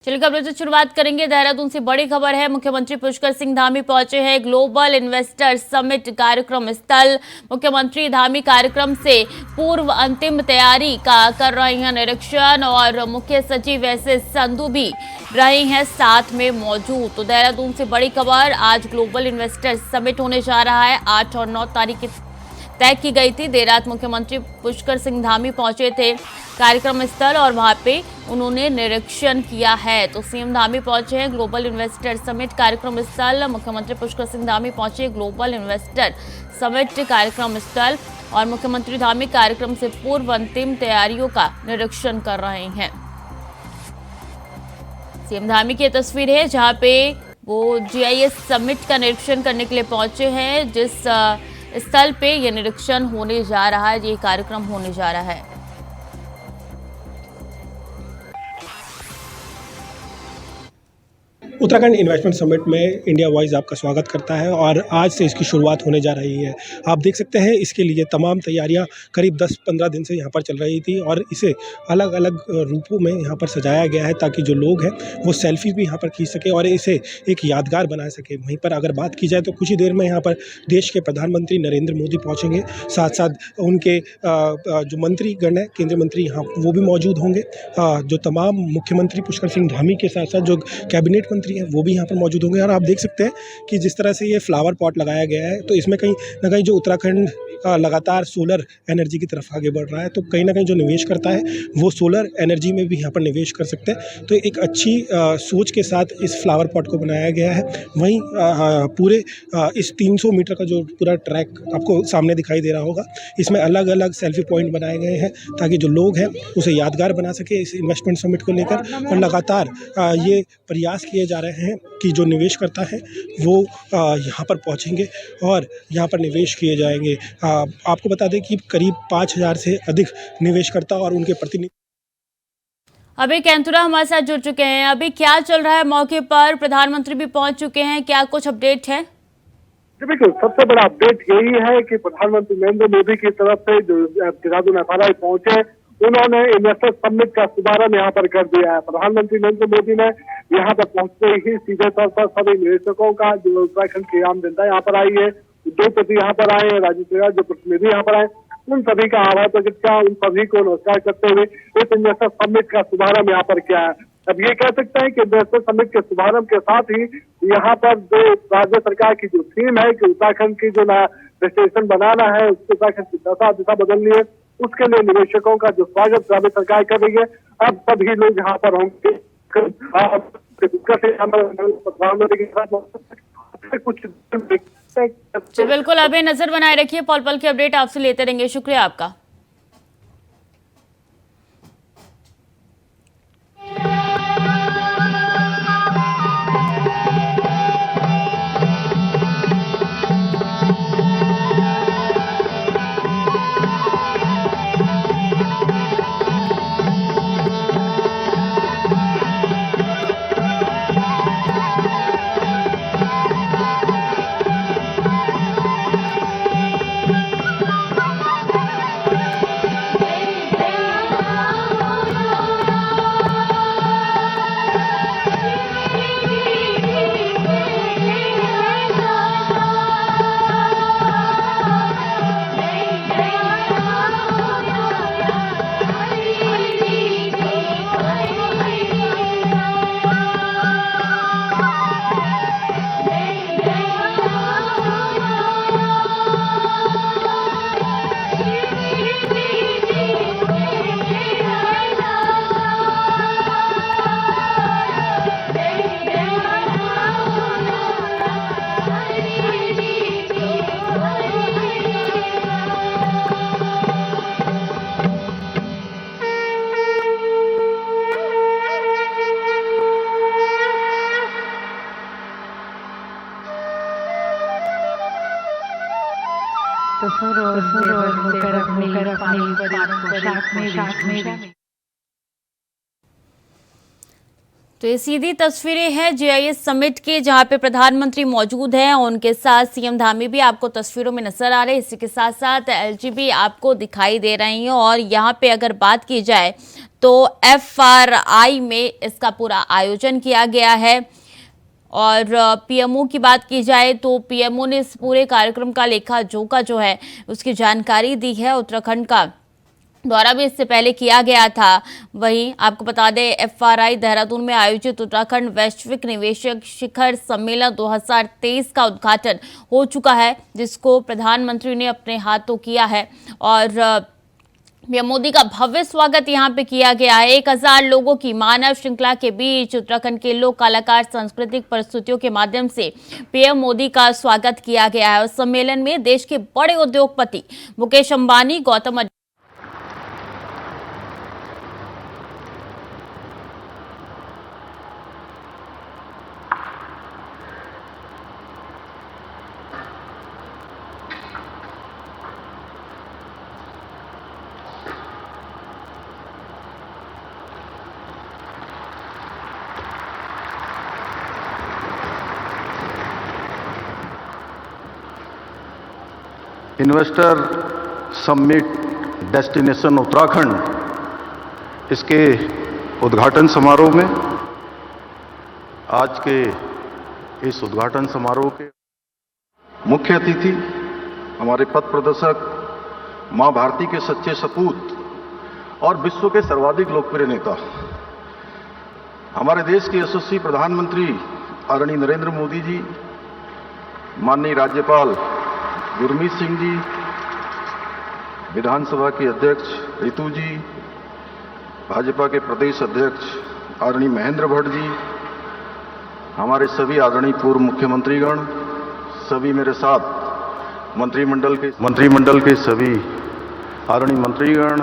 चलिए खबर से शुरुआत करेंगे। देहरादून से बड़ी खबर है। मुख्यमंत्री पुष्कर सिंह धामी पहुंचे हैं ग्लोबल इन्वेस्टर समिट कार्यक्रम स्थल। मुख्यमंत्री धामी कार्यक्रम से पूर्व अंतिम तैयारी का कर रहे हैं निरीक्षण और मुख्य सचिव एस संधू भी रहे हैं साथ में मौजूद। तो देहरादून से बड़ी खबर, आज ग्लोबल इन्वेस्टर समिट होने जा रहा है। 8 और 9 तारीख तय की गई थी। देर रात मुख्यमंत्री पुष्कर सिंह धामी पहुंचे थे कार्यक्रम स्थल और वहां पे उन्होंने निरीक्षण किया है। तो सीएम धामी पहुंचे हैं ग्लोबल इन्वेस्टर समिट कार्यक्रम स्थल। मुख्यमंत्री पुष्कर सिंह धामी पहुंचे ग्लोबल इन्वेस्टर समिट कार्यक्रम स्थल और मुख्यमंत्री धामी कार्यक्रम से पूर्व अंतिम तैयारियों का निरीक्षण कर रहे हैं। सीएम धामी की तस्वीर है जहां पे वो GIS समिट का निरीक्षण करने के लिए पहुंचे हैं। जिस स्थल पे ये निरीक्षण होने जा रहा है, ये कार्यक्रम होने जा रहा है। उत्तराखंड इन्वेस्टमेंट समिट में इंडिया वॉइस आपका स्वागत करता है और आज से इसकी शुरुआत होने जा रही है। आप देख सकते हैं इसके लिए तमाम तैयारियां करीब 10-15 दिन से यहाँ पर चल रही थी और इसे अलग अलग रूपों में यहाँ पर सजाया गया है ताकि जो लोग हैं वो सेल्फी भी यहाँ पर खींच सके और इसे एक यादगार बना सके। वहीं पर अगर बात की जाए तो कुछ ही देर में यहाँ पर देश के प्रधानमंत्री नरेंद्र मोदी पहुँचेंगे, साथ साथ उनके जो मंत्रीगण हैं, केंद्रीय मंत्री यहाँ वो भी मौजूद होंगे। जो तमाम मुख्यमंत्री पुष्कर सिंह धामी के साथ साथ जो कैबिनेट मंत्री हैं वो भी यहाँ पर मौजूद होंगे। और आप देख सकते हैं कि जिस तरह से ये फ्लावर पॉट लगाया गया है तो इसमें कहीं ना कहीं जो उत्तराखंड लगातार सोलर एनर्जी की तरफ आगे बढ़ रहा है, तो कहीं ना कहीं जो निवेश करता है वो सोलर एनर्जी में भी यहाँ पर निवेश कर सकते हैं। तो एक अच्छी सोच के साथ इस फ्लावर पॉट को बनाया गया है। वहीं पूरे इस 300 मीटर का जो पूरा ट्रैक आपको सामने दिखाई दे रहा होगा, इसमें अलग अलग सेल्फी पॉइंट बनाए गए हैं ताकि जो लोग हैं उसे यादगार बना सके इस इन्वेस्टमेंट समिट को लेकर। और लगातार ये प्रयास किए जा रहे हैं कि जो निवेश करता है वो यहाँ पर पहुँचेंगे और यहाँ पर निवेश किए जाएंगे। आपको बता दें कि करीब 5000 से अधिक निवेशकर्ता और उनके प्रतिनिधि अभी कैंथुरा हमारे साथ जुड़ चुके हैं। अभी क्या चल रहा है मौके पर? प्रधानमंत्री भी पहुंच चुके हैं, क्या कुछ अपडेट है? बिल्कुल, सबसे बड़ा अपडेट यही है कि प्रधानमंत्री नरेंद्र मोदी की तरफ से जो देहरादून FRI पहुंचे, उन्होंने इन्वेस्टर समिट का शुभारंभ यहाँ पर कर दिया है। प्रधानमंत्री नरेंद्र मोदी ने यहाँ पर पहुंचते ही सीधे तौर पर सभी निवेशकों का, जो उत्तराखंड की आम जनता यहाँ पर आई है, उद्योगपति यहाँ पर आए हैं, राज्य सरकार जो प्रतिनिधि यहाँ पर आए, उन सभी का आभार प्रकट किया, उन सभी को नमस्कार करते हुए इस इन्वेस्टर समिट का शुभारंभ यहाँ पर किया है। अब ये कह सकते हैं कि इन्वेस्टर समिट के शुभारंभ के साथ ही यहाँ पर जो राज्य सरकार की जो थीम है कि उत्तराखंड की जो डेस्टिनेशन बनाना है, उसके उत्तराखंड की दिशा बदलनी है, उसके लिए निवेशकों का जो स्वागत राज्य सरकार कर रही है। अब सभी लोग यहाँ पर होंगे प्रधानमंत्री के साथ कुछ बिल्कुल, अभी नजर बनाए रखिए, पल पल की अपडेट आपसे लेते रहेंगे। शुक्रिया आपका। तो ये सीधी तस्वीरें हैं GIS समिट की, जहां पे प्रधानमंत्री मौजूद हैं और उनके साथ सीएम धामी भी आपको तस्वीरों में नजर आ रहे हैं। इसी के साथ साथ LG भी आपको दिखाई दे रही हैं। और यहाँ पे अगर बात की जाए तो FRI में इसका पूरा आयोजन किया गया है। और PMO की बात की जाए तो PMO ने इस पूरे कार्यक्रम का लेखा जोखा जो है उसकी जानकारी दी है। उत्तराखंड का दौरा भी इससे पहले किया गया था। वहीं आपको बता दें, FRI देहरादून में आयोजित उत्तराखंड वैश्विक निवेशक शिखर सम्मेलन 2023 का उद्घाटन हो चुका है, जिसको प्रधानमंत्री ने अपने हाथों किया है। और पीएम मोदी का भव्य स्वागत यहां पे किया गया है। 1000 लोगों की मानव श्रृंखला के बीच उत्तराखंड के लोक कलाकार सांस्कृतिक प्रस्तुतियों के माध्यम से पीएम मोदी का स्वागत किया गया है। उस सम्मेलन में देश के बड़े उद्योगपति Mukesh Ambani, Gautam investor summit destination Uttarakhand, इसके उद्घाटन समारोह में आज के इस उद्घाटन समारोह के मुख्य अतिथि हमारे पथ प्रदर्शक, मां भारती के सच्चे सपूत और विश्व के सर्वाधिक लोकप्रिय नेता, हमारे देश के यशस्वी प्रधानमंत्री आदरणीय नरेंद्र मोदी जी, माननीय राज्यपाल गुरमीत सिंह जी, विधानसभा के अध्यक्ष रितु जी, भाजपा के प्रदेश अध्यक्ष आदरणीय महेंद्र भट्ट जी, हमारे सभी आदरणीय पूर्व मुख्यमंत्रीगण, सभी मेरे साथ मंत्रिमंडल के सभी आदरणीय मंत्रीगण,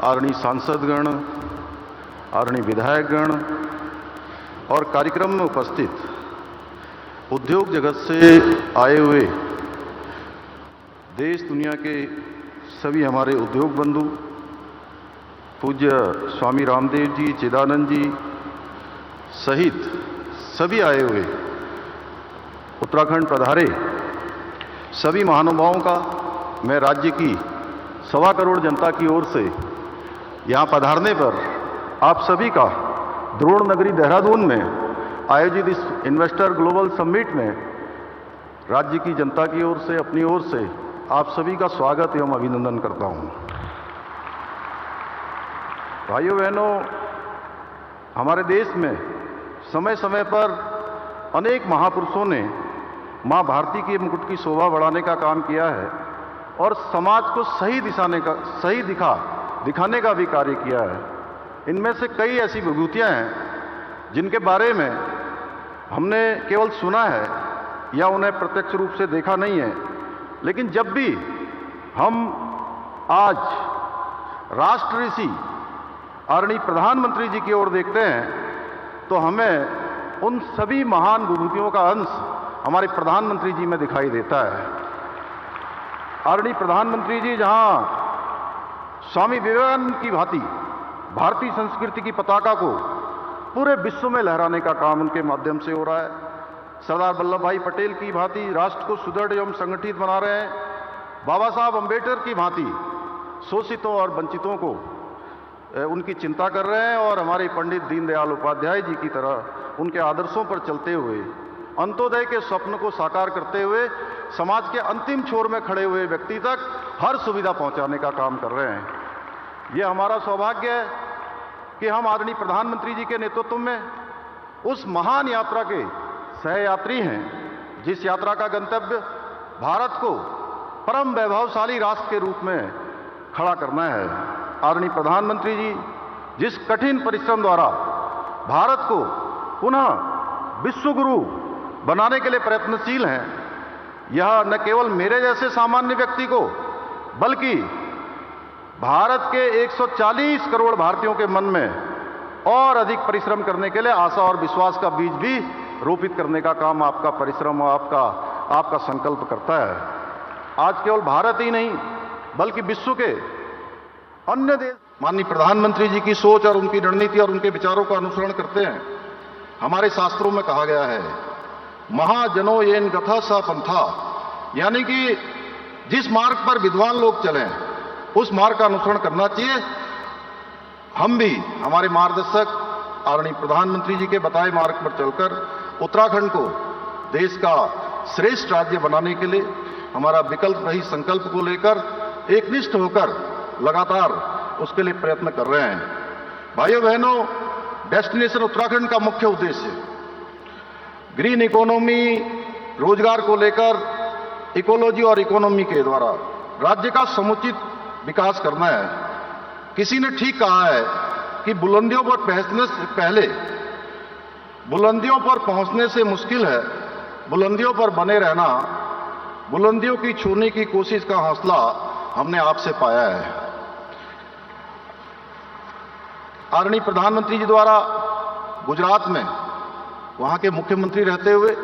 आदरणीय सांसदगण, आदरणीय विधायकगण और कार्यक्रम में उपस्थित उद्योग जगत से आए हुए देश दुनिया के सभी हमारे उद्योग बंधु, पूज्य स्वामी रामदेव जी, चिदानंद जी सहित सभी आए हुए उत्तराखंड पधारे सभी महानुभावों का मैं राज्य की 1.25 करोड़ जनता की ओर से यहाँ पधारने पर आप सभी का द्रोण नगरी देहरादून में आयोजित इस इन्वेस्टर ग्लोबल समिट में राज्य की जनता की ओर से, अपनी ओर से आप सभी का स्वागत एवं अभिनंदन करता हूं। भाइयों बहनों, हमारे देश में समय समय पर अनेक महापुरुषों ने मां भारती के मुकुट की शोभा बढ़ाने का काम किया है और समाज को सही दिखाने का भी कार्य किया है। इनमें से कई ऐसी विभूतियां हैं जिनके बारे में हमने केवल सुना है या उन्हें प्रत्यक्ष रूप से देखा नहीं है, लेकिन जब भी हम आज राष्ट्र ऋषि आदरणीय प्रधानमंत्री जी की ओर देखते हैं तो हमें उन सभी महान विभूतियों का अंश हमारे प्रधानमंत्री जी में दिखाई देता है। आदरणीय प्रधानमंत्री जी जहां स्वामी विवेकानंद की भांति भारतीय संस्कृति की पताका को पूरे विश्व में लहराने का काम उनके माध्यम से हो रहा है, सरदार वल्लभ भाई पटेल की भांति राष्ट्र को सुदृढ़ एवं संगठित बना रहे हैं, बाबा साहब अंबेडकर की भांति शोषितों और वंचितों को उनकी चिंता कर रहे हैं और हमारे पंडित दीनदयाल उपाध्याय जी की तरह उनके आदर्शों पर चलते हुए अंत्योदय के स्वप्न को साकार करते हुए समाज के अंतिम छोर में खड़े हुए व्यक्ति तक हर सुविधा पहुंचाने का काम कर रहे हैं। यह हमारा सौभाग्य है कि हम आदरणीय प्रधानमंत्री जी के नेतृत्व में उस महान यात्रा के सहयात्री हैं, जिस यात्रा का गंतव्य भारत को परम वैभवशाली राष्ट्र के रूप में खड़ा करना है। आदरणीय प्रधानमंत्री जी जिस कठिन परिश्रम द्वारा भारत को पुनः विश्व गुरु बनाने के लिए प्रयत्नशील हैं, यह न केवल मेरे जैसे सामान्य व्यक्ति को बल्कि भारत के 140 करोड़ भारतीयों के मन में और अधिक परिश्रम करने के लिए आशा और विश्वास का बीज भी रोपित करने का काम आपका परिश्रम और आपका संकल्प करता है। आज केवल भारत ही नहीं बल्कि विश्व के अन्य देश माननीय प्रधानमंत्री जी की सोच और उनकी रणनीति और उनके विचारों का अनुसरण करते हैं। हमारे शास्त्रों में कहा गया है, महाजनो येन गथा सा पंथा, यानी कि जिस मार्ग पर विद्वान लोग चलें उस मार्ग का अनुसरण करना चाहिए। हम भी हमारे मार्गदर्शक आदरणीय प्रधानमंत्री जी के बताए मार्ग पर चलकर उत्तराखंड को देश का श्रेष्ठ राज्य बनाने के लिए हमारा विकल्प रहित संकल्प को लेकर एकनिष्ठ होकर लगातार उसके लिए प्रयत्न कर रहे हैं। भाइयों बहनों, डेस्टिनेशन उत्तराखंड का मुख्य उद्देश्य ग्रीन इकोनॉमी, रोजगार को लेकर इकोलॉजी और इकोनॉमी के द्वारा राज्य का समुचित विकास करना है। किसी ने ठीक कहा है कि बुलंदियों पर पहुंचने से पहले बुलंदियों पर पहुंचने से मुश्किल है बुलंदियों पर बने रहना। बुलंदियों की छूने की कोशिश का हौसला हमने आपसे पाया है। आदरणीय प्रधानमंत्री जी द्वारा गुजरात में वहां के मुख्यमंत्री रहते हुए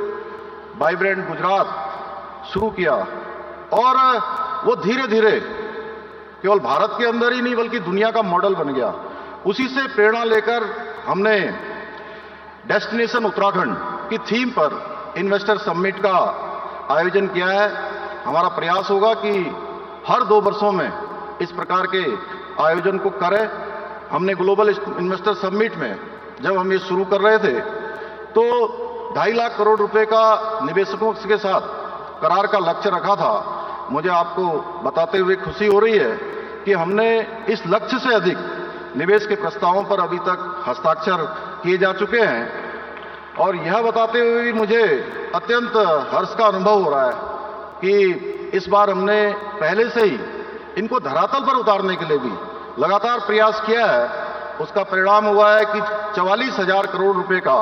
वाइब्रेंट गुजरात शुरू किया और वो धीरे धीरे केवल भारत के अंदर ही नहीं बल्कि दुनिया का मॉडल बन गया। उसी से प्रेरणा लेकर हमने डेस्टिनेशन उत्तराखंड की थीम पर इन्वेस्टर समिट का आयोजन किया है। हमारा प्रयास होगा कि हर 2 वर्षों में इस प्रकार के आयोजन को करें। हमने ग्लोबल इन्वेस्टर समिट में जब हम ये शुरू कर रहे थे तो 2.5 लाख करोड़ रुपए का निवेशकों के साथ करार का लक्ष्य रखा था। मुझे आपको बताते हुए खुशी हो रही है कि हमने इस लक्ष्य से अधिक निवेश के प्रस्तावों पर अभी तक हस्ताक्षर किए जा चुके हैं। और यह बताते हुए भी मुझे अत्यंत हर्ष का अनुभव हो रहा है कि इस बार हमने पहले से ही इनको धरातल पर उतारने के लिए भी लगातार प्रयास किया है। उसका परिणाम हुआ है कि 44,000 करोड़ रुपए का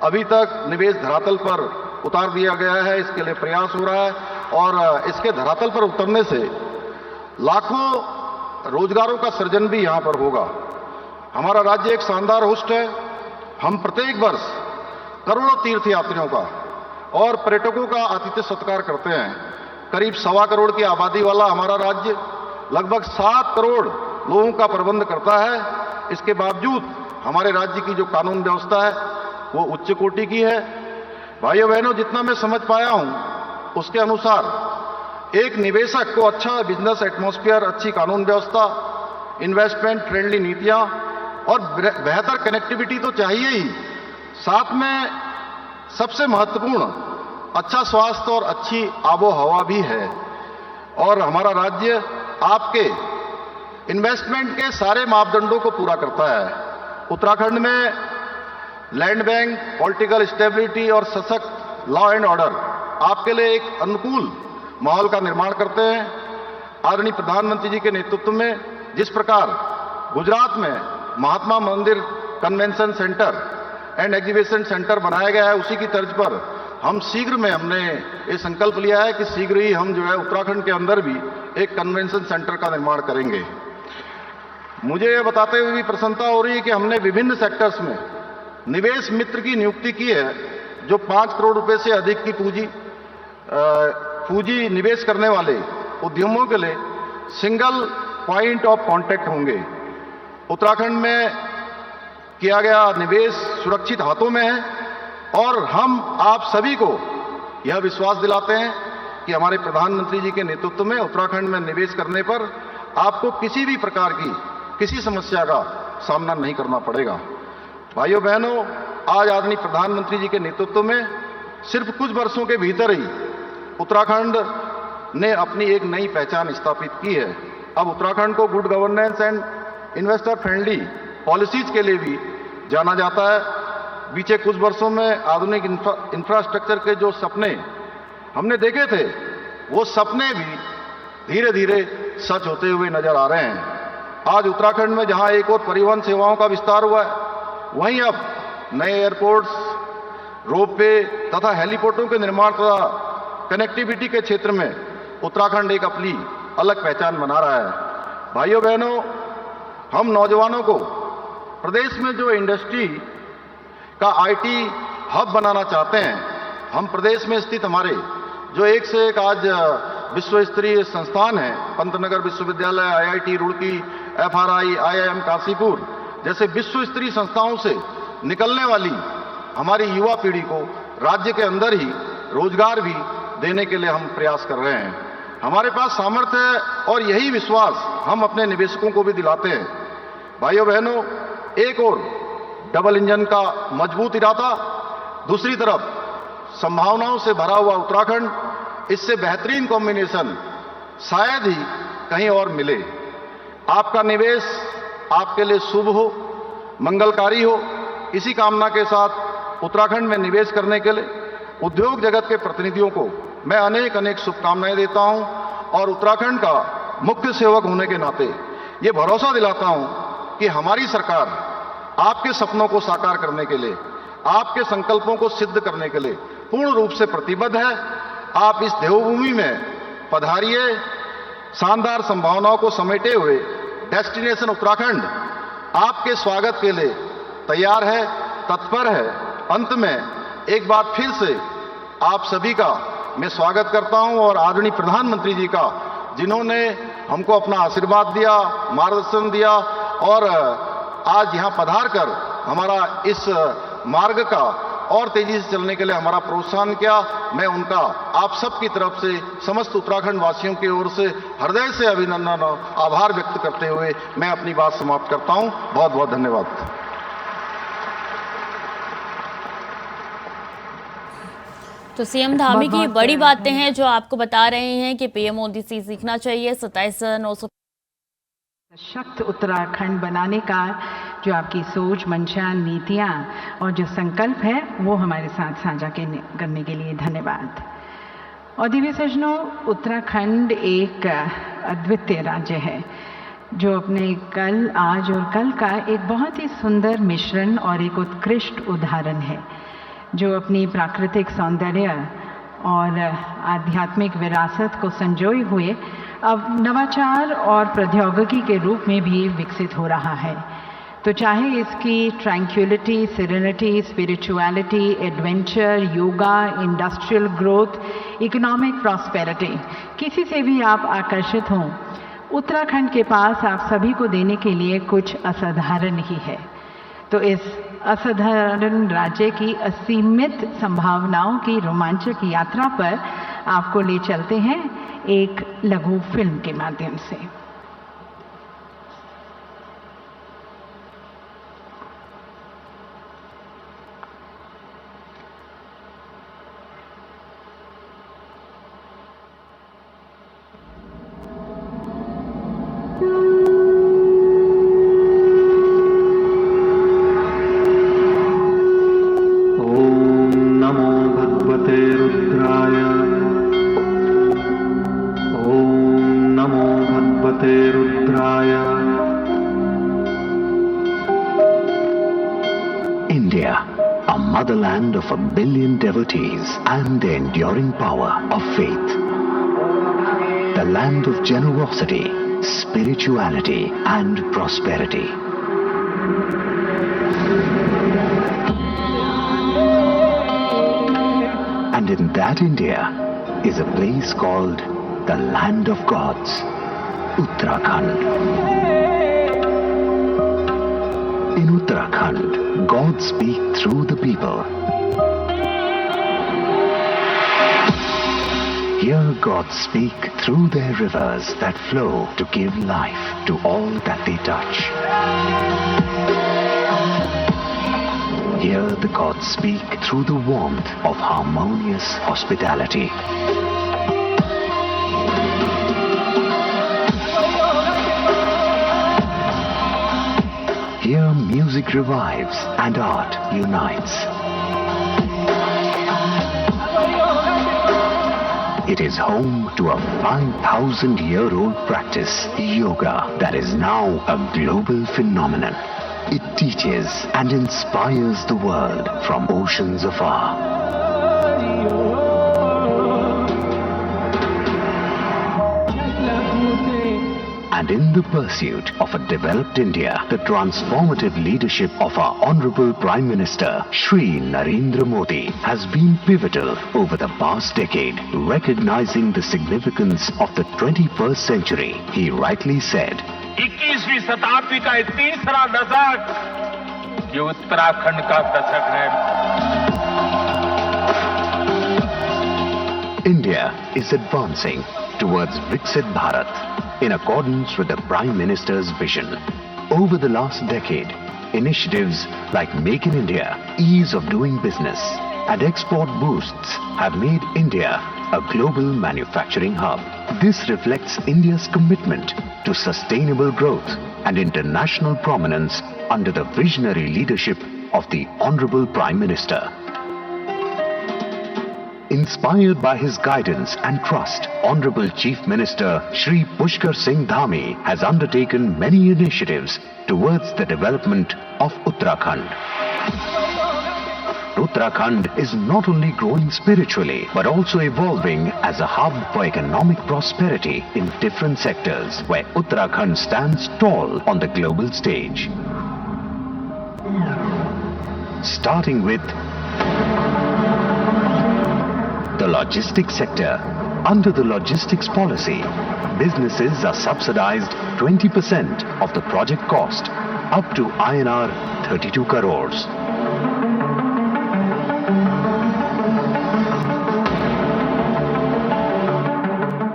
अभी तक निवेश धरातल पर उतार दिया गया है। इसके लिए प्रयास हो रहा है और इसके धरातल पर उतरने से लाखों रोजगारों का सृजन भी यहां पर होगा। हमारा राज्य एक शानदार होस्ट है। हम प्रत्येक वर्ष करोड़ों तीर्थ यात्रियों का और पर्यटकों का आतिथ्य सत्कार करते हैं। करीब 1.25 करोड़ की आबादी वाला हमारा राज्य लगभग 7 करोड़ लोगों का प्रबंध करता है। इसके बावजूद हमारे राज्य की जो कानून व्यवस्था है वो उच्च कोटि की है। भाइयों बहनों, जितना मैं समझ पाया हूं उसके अनुसार एक निवेशक को अच्छा बिजनेस एटमॉस्फेयर, अच्छी कानून व्यवस्था, इन्वेस्टमेंट फ्रेंडली नीतियां और बेहतर कनेक्टिविटी तो चाहिए ही, साथ में सबसे महत्वपूर्ण अच्छा स्वास्थ्य और अच्छी आबो हवा भी है। और हमारा राज्य आपके इन्वेस्टमेंट के सारे मापदंडों को पूरा करता है। उत्तराखंड में लैंड बैंक, पॉलिटिकल स्टेबिलिटी और सशक्त लॉ एंड ऑर्डर आपके लिए एक अनुकूल माहौल का निर्माण करते हैं। आदरणीय प्रधानमंत्री जी के नेतृत्व में जिस प्रकार गुजरात में महात्मा मंदिर convention centre and exhibition centre बनाया गया है, उसी की तर्ज पर हम शीघ्र में हमने ये संकल्प लिया है कि शीघ्र ही हम जो है उत्तराखंड के अंदर भी एक कन्वेंशन सेंटर का निर्माण करेंगे। मुझे ये बताते हुए भी प्रसन्नता हो रही है कि हमने विभिन्न सेक्टर्स में निवेश मित्र की नियुक्ति की है जो 5 करोड़ रुपए से अधिक की पूंजी निवेश करने वाले उद्यमों के लिए सिंगल पॉइंट ऑफ कांटेक्ट होंगे। उत्तराखंड में किया गया निवेश सुरक्षित हाथों में है और हम आप सभी को यह विश्वास दिलाते हैं कि हमारे प्रधानमंत्री जी के नेतृत्व में उत्तराखंड में निवेश करने पर आपको किसी भी प्रकार की किसी समस्या का सामना नहीं करना पड़ेगा। भाइयों बहनों, आज आदरणीय प्रधानमंत्री जी के नेतृत्व में सिर्फ कुछ वर्षों के भीतर ही उत्तराखंड ने अपनी एक नई पहचान स्थापित की है। अब उत्तराखंड को good governance and investor friendly policies के लिए भी जाना जाता है। बीते कुछ वर्षों में आधुनिक इंफ्रास्ट्रक्चर के जो सपने हमने देखे थे वो सपने भी धीरे धीरे सच होते हुए नजर आ रहे हैं। आज उत्तराखंड में जहां एक और परिवहन सेवाओं का विस्तार हुआ है, वहीं अब नए एयरपोर्ट्स, रोपवे तथा हेलीपोर्टों के निर्माण तथा कनेक्टिविटी के क्षेत्र में उत्तराखंड एक अपनी अलग पहचान बना रहा है। भाइयों बहनों, हम नौजवानों को प्रदेश में जो इंडस्ट्री का आईटी हब बनाना चाहते हैं, हम प्रदेश में स्थित हमारे जो एक से एक आज विश्व स्तरीय संस्थान है, पंतनगर विश्वविद्यालय, IIT Roorkee, FRI, IIM Kashipur जैसे विश्व स्तरीय संस्थाओं से निकलने वाली हमारी युवा पीढ़ी को राज्य के अंदर ही रोजगार भी देने के लिए हम प्रयास कर रहे हैं। हमारे पास सामर्थ्य है और यही विश्वास हम अपने निवेशकों को भी दिलाते हैं। भाइयों बहनों, एक और डबल इंजन का मजबूत इरादा, दूसरी तरफ संभावनाओं से भरा हुआ उत्तराखंड, इससे बेहतरीन कॉम्बिनेशन शायद ही कहीं और मिले। आपका निवेश आपके लिए शुभ हो, मंगलकारी हो, इसी कामना के साथ उत्तराखंड में निवेश करने के लिए उद्योग जगत के प्रतिनिधियों को मैं अनेक अनेक शुभकामनाएं देता हूं और उत्तराखंड का मुख्य सेवक होने के नाते ये भरोसा दिलाता हूं कि हमारी सरकार आपके सपनों को साकार करने के लिए, आपके संकल्पों को सिद्ध करने के लिए पूर्ण रूप से प्रतिबद्ध है। आप इस देवभूमि में पधारिए, शानदार संभावनाओं को समेटे हुए डेस्टिनेशन उत्तराखंड आपके स्वागत के लिए तैयार है, तत्पर है। अंत में एक बार फिर से आप सभी का मैं स्वागत करता हूं और आदरणीय प्रधानमंत्री जी का, जिन्होंने हमको अपना आशीर्वाद दिया, मार्गदर्शन दिया और आज यहां पधार कर हमारा इस मार्ग का और तेजी से चलने के लिए हमारा प्रोत्साहन किया। मैं उनका आप सबकी तरफ से समस्त उत्तराखंड वासियों की ओर से हृदय से अभिनंदन और आभार व्यक्त करते हुए मैं अपनी बात समाप्त करता हूं। बहुत बहुत धन्यवाद। तो सीएम धामी की बड़ी बातें हैं जो आपको बता रहे हैं कि पीएम मोदी से सीखना चाहिए। 27,900 सशक्त उत्तराखंड बनाने का जो आपकी सोच, मंशा, नीतियां और जो संकल्प है वो हमारे साथ साझा करने के लिए धन्यवाद। और दिव्य सज्जनों, उत्तराखंड एक अद्वितीय राज्य है जो अपने कल, आज और कल का एक बहुत ही सुंदर मिश्रण और एक उत्कृष्ट उदाहरण है, जो अपनी प्राकृतिक सौंदर्य और आध्यात्मिक विरासत को संजोए हुए अब नवाचार और प्रौद्योगिकी के रूप में भी विकसित हो रहा है। तो चाहे इसकी tranquillity, serenity, spirituality, adventure, yoga, industrial growth, economic prosperity, किसी से भी आप आकर्षित हों, उत्तराखंड के पास आप सभी को देने के लिए कुछ असाधारण ही है। तो इस असाधारण राज्य की असीमित संभावनाओं की रोमांचक यात्रा पर आपको ले चलते हैं एक लघु फिल्म के माध्यम से। India, a motherland of 1 billion devotees and the enduring power of faith. The land of generosity, spirituality and prosperity. And in that India is a place called the land of gods, Uttarakhand. In Uttarakhand, gods speak through the people. Here gods speak through their rivers that flow to give life to all that they touch. Here the gods speak through the warmth of harmonious hospitality. Here music revives and art unites. It is home to a 5,000-year-old practice, yoga, that is now a global phenomenon. It teaches and inspires the world from oceans afar. And in the pursuit of a developed India, the transformative leadership of our Honorable Prime Minister, Shri Narendra Modi, has been pivotal over the past decade, recognizing the significance of the 21st century. He rightly said, 21वीं शताब्दी का ये तीसरा दशक ये उत्तराखंड का दशक है। India is advancing towards Viksit Bharat in accordance with the Prime Minister's vision. Over the last decade, initiatives like Make in India, Ease of Doing Business, and Export Boosts have made India a global manufacturing hub. This reflects India's commitment to sustainable growth and international prominence under the visionary leadership of the Honorable Prime Minister. Inspired by his guidance and trust, Honorable Chief Minister Shri Pushkar Singh Dhami has undertaken many initiatives towards the development of Uttarakhand. Uttarakhand is not only growing spiritually but also evolving as a hub for economic prosperity in different sectors, where Uttarakhand stands tall on the global stage. Starting with the logistics sector. Under the logistics policy, businesses are subsidized 20% of the project cost up to INR 32 crores.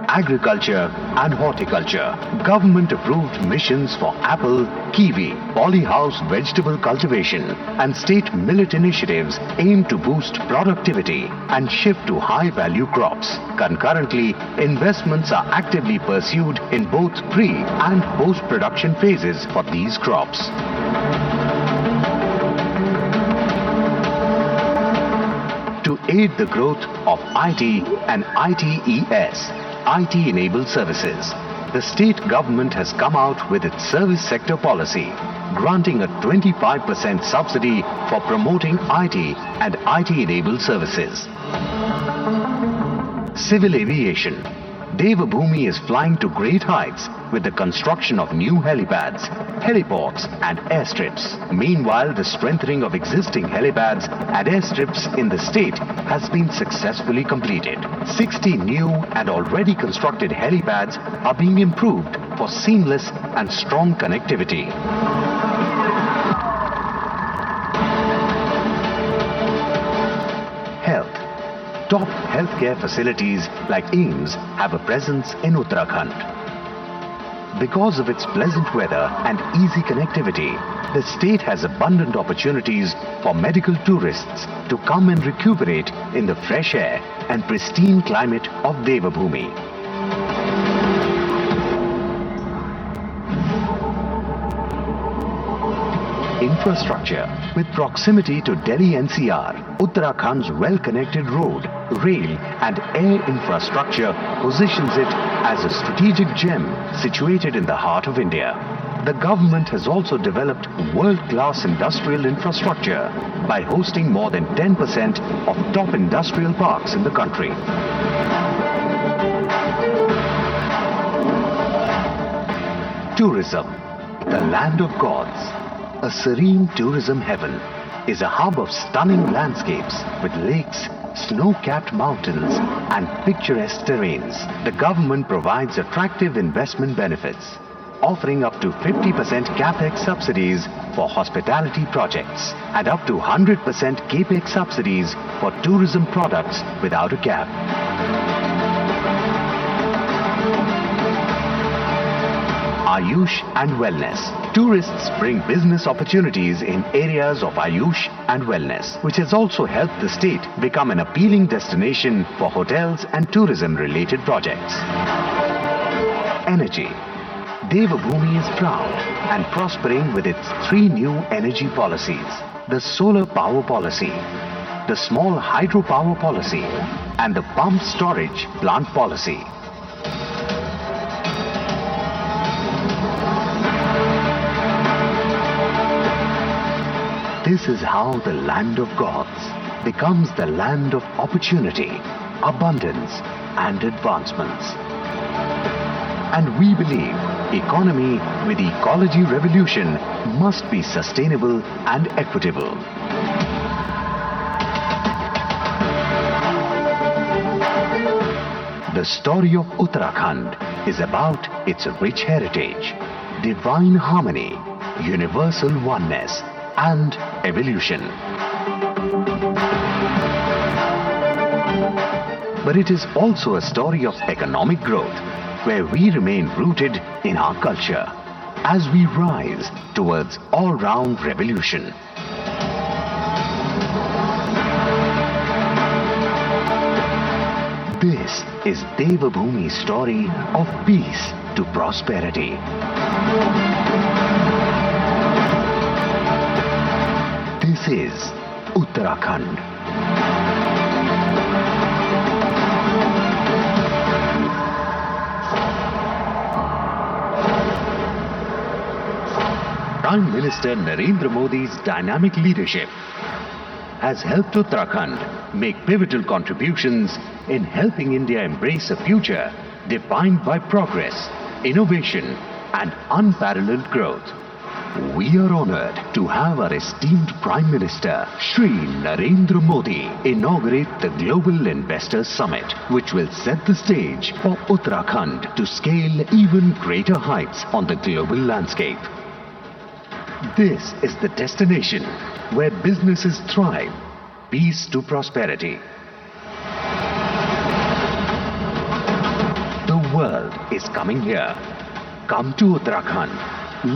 Agriculture and horticulture. Government approved missions for apple, kiwi, polyhouse vegetable cultivation and state millet initiatives aim to boost productivity and shift to high value crops. Concurrently, investments are actively pursued in both pre and post production phases for these crops. To aid the growth of IT and ITES, IT-enabled services, the state government has come out with its service sector policy, granting a 25% subsidy for promoting IT and IT-enabled services. Civil aviation. Devabhoomi is flying to great heights with the construction of new helipads, heliports and airstrips. Meanwhile, the strengthening of existing helipads and airstrips in the state has been successfully completed. 60 new and already constructed helipads are being improved for seamless and strong connectivity. Health. Top healthcare facilities like AIIMS have a presence in Uttarakhand. Because of its pleasant weather and easy connectivity, the state has abundant opportunities for medical tourists to come and recuperate in the fresh air and pristine climate of Devabhoomi. Infrastructure. With proximity to Delhi NCR, Uttarakhand's well-connected road, rail and air infrastructure positions it as a strategic gem situated in the heart of India. The government has also developed world-class industrial infrastructure by hosting more than 10% of top industrial parks in the country. Tourism, the land of gods. A serene tourism heaven is a hub of stunning landscapes with lakes, snow-capped mountains and picturesque terrains. The government provides attractive investment benefits, offering up to 50% capex subsidies for hospitality projects and up to 100% capex subsidies for tourism products without a cap. Ayush and Wellness. Tourists bring business opportunities in areas of Ayush and Wellness, which has also helped the state become an appealing destination for hotels and tourism-related projects. Energy. Devabhoomi is proud and prospering with its 3 new energy policies: the solar power policy, the small hydropower policy, and the pump storage plant policy. This is how the land of gods becomes the land of opportunity, abundance and advancements. And we believe economy with ecology revolution must be sustainable and equitable. The story of Uttarakhand is about its rich heritage, divine harmony, universal oneness and evolution. But it is also a story of economic growth, where we remain rooted in our culture. as we rise towards all-round revolution. This is Devabhumi's story of peace to prosperity. This is Uttarakhand. Prime Minister Narendra Modi's dynamic leadership has helped Uttarakhand make pivotal contributions in helping India embrace a future defined by progress, innovation and unparalleled growth. We are honored to have our esteemed Prime Minister Shri Narendra Modi inaugurate the Global Investors Summit, which will set the stage for Uttarakhand to scale even greater heights on the global landscape. This is the destination where businesses thrive, peace to prosperity. The world is coming here. Come to Uttarakhand.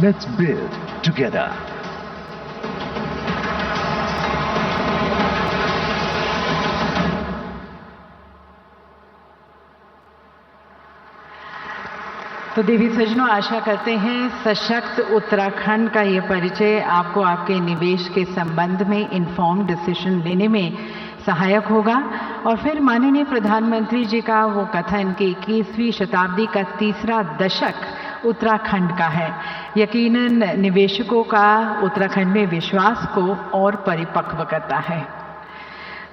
Let's build together. तो देवी सज्जनों, आशा करते हैं सशक्त उत्तराखंड का ये परिचय आपको आपके निवेश के संबंध में इन्फॉर्म्ड डिसीजन लेने में सहायक होगा। और फिर माननीय प्रधानमंत्री जी का वो कथन कि 21वीं शताब्दी का तीसरा दशक उत्तराखंड का है, यकीनन निवेशकों का उत्तराखंड में विश्वास को और परिपक्व करता है।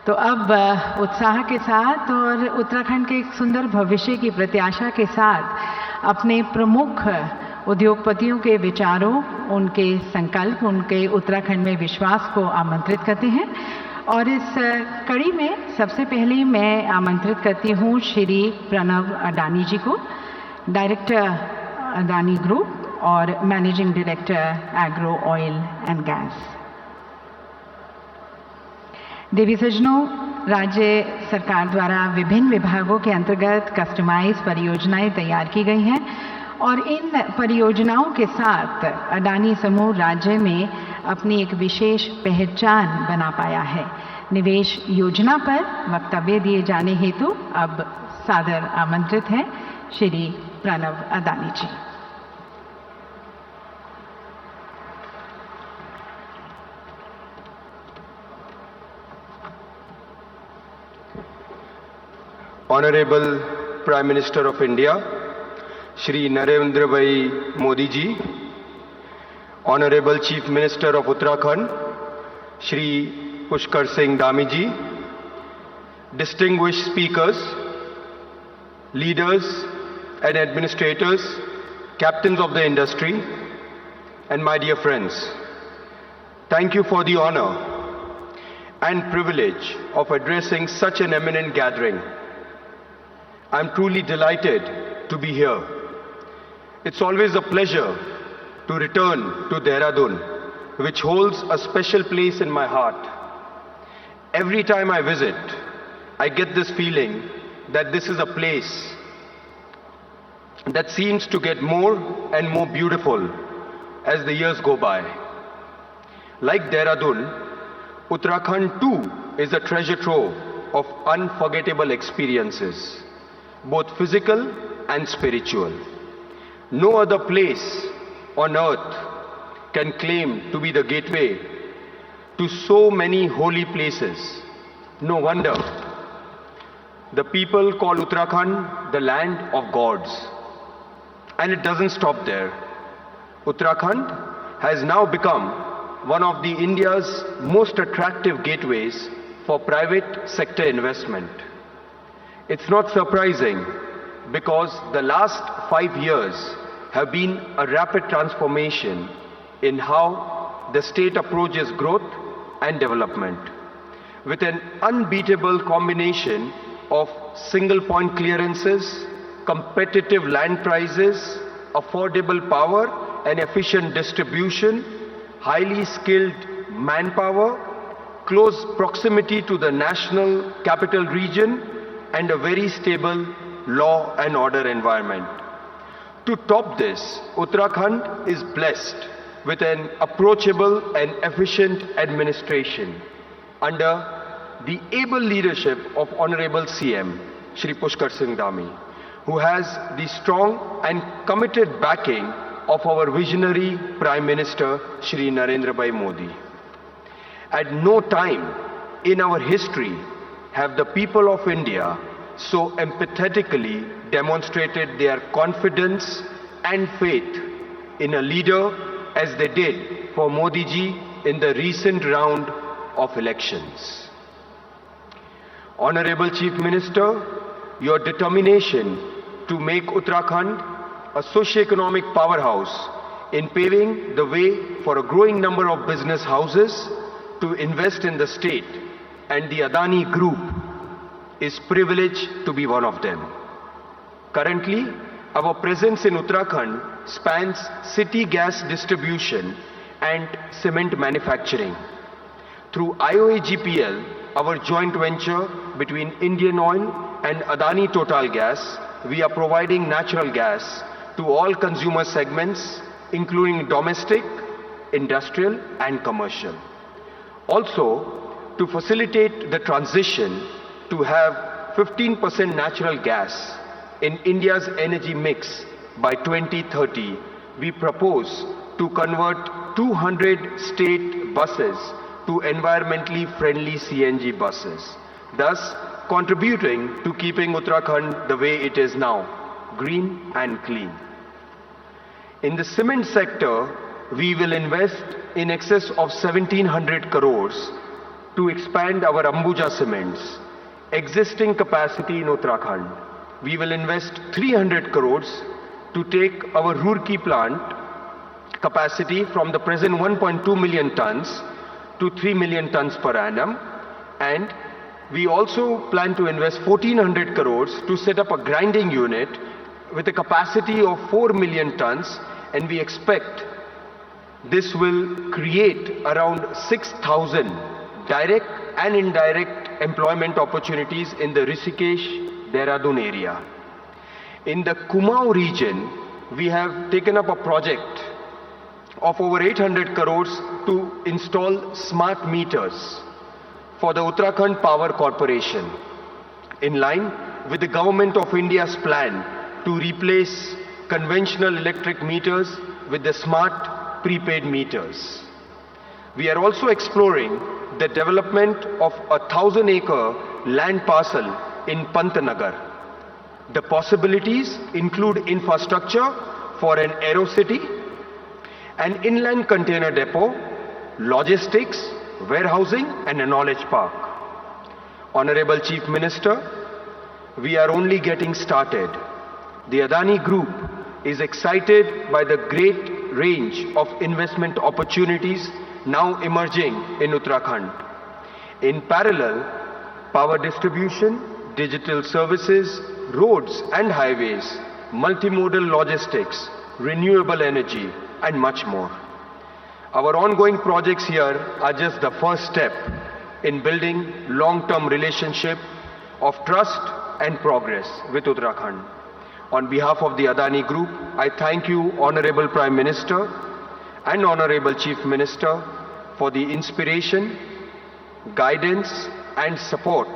तो अब उत्साह के साथ और उत्तराखंड के एक सुंदर भविष्य की प्रत्याशा के साथ अपने प्रमुख उद्योगपतियों के विचारों, उनके संकल्प, उनके उत्तराखंड में विश्वास को आमंत्रित करते हैं। और इस कड़ी में सबसे पहले मैं आमंत्रित करती हूँ श्री प्रणव अडानी जी को, डायरेक्टर अडानी ग्रुप और managing director agro oil and gas. देवी सज्जनों, राज्य सरकार द्वारा विभिन्न विभागों के अंतर्गत कस्टमाइज परियोजनाएं तैयार की गई हैं और इन परियोजनाओं के साथ अडानी समूह राज्य में अपनी एक विशेष पहचान बना पाया है। निवेश योजना पर वक्तव्य दिए जाने हेतु अब सादर आमंत्रित हैं श्री प्रणव अडानी जी। Honorable Prime Minister of India, Shri Narendra Bhai Modi ji, Honorable Chief Minister of Uttarakhand, Shri Pushkar Singh Dhami ji, distinguished speakers, leaders and administrators, captains of the industry, and my dear friends, thank you for the honor and privilege of addressing such an eminent gathering. I'm truly delighted to be here. It's always a pleasure to return to Dehradun, which holds a special place in my heart. Every time I visit, I get this feeling that this is a place that seems to get more and more beautiful as the years go by. Like Dehradun, Uttarakhand too is a treasure trove of unforgettable experiences, both physical and spiritual. No other place on earth can claim to be the gateway to so many holy places. No wonder the people call Uttarakhand the land of gods. And it doesn't stop there. Uttarakhand has now become one of the India's most attractive gateways for private sector investment. It's not surprising because the last 5 years have been a rapid transformation in how the state approaches growth and development. With an unbeatable combination of single point clearances, competitive land prices, affordable power and efficient distribution, highly skilled manpower, close proximity to the national capital region, and a very stable law and order environment. To top this, Uttarakhand is blessed with an approachable and efficient administration under the able leadership of Honorable CM, Shri Pushkar Singh Dhami, who has the strong and committed backing of our visionary Prime Minister, Shri Narendra Bhai Modi. At no time in our history have the people of India so empathetically demonstrated their confidence and faith in a leader as they did for Modi ji in the recent round of elections. Honorable Chief Minister, your determination to make Uttarakhand a socio-economic powerhouse in paving the way for a growing number of business houses to invest in the state and the Adani Group is privileged to be one of them. Currently, our presence in Uttarakhand spans city gas distribution and cement manufacturing. Through IOAGPL, our joint venture between Indian Oil and Adani Total Gas, we are providing natural gas to all consumer segments, including domestic, industrial, and commercial. Also, to facilitate the transition to have 15% natural gas in India's energy mix by 2030, we propose to convert 200 state buses to environmentally friendly CNG buses, thus contributing to keeping Uttarakhand the way it is now, green and clean. In the cement sector, we will invest in excess of 1700 crores to expand our Ambuja Cements existing capacity in Uttarakhand. We will invest 300 crores to take our Roorkee plant capacity from the present 1.2 million tons to 3 million tons per annum, and we also plan to invest 1400 crores to set up a grinding unit with a capacity of 4 million tons, and we expect this will create around 6,000 direct and indirect employment opportunities in the Rishikesh, Dehradun area. In the Kumaon region, we have taken up a project of over 800 crores to install smart meters for the Uttarakhand Power Corporation, in line with the Government of India's plan to replace conventional electric meters with the smart prepaid meters. We are also exploring the development of a 1,000-acre land parcel in Pantnagar. The possibilities include infrastructure for an aerocity, an inland container depot, logistics, warehousing, and a knowledge park. Honorable Chief Minister, we are only getting started. The Adani Group is excited by the great range of investment opportunities now emerging in Uttarakhand. In parallel, power distribution, digital services, roads and highways, multimodal logistics, renewable energy, and much more. Our ongoing projects here are just the first step in building long-term relationship of trust and progress with Uttarakhand. On behalf of the Adani Group, I thank you, Honorable Prime Minister and Honorable Chief Minister, for the inspiration, guidance and support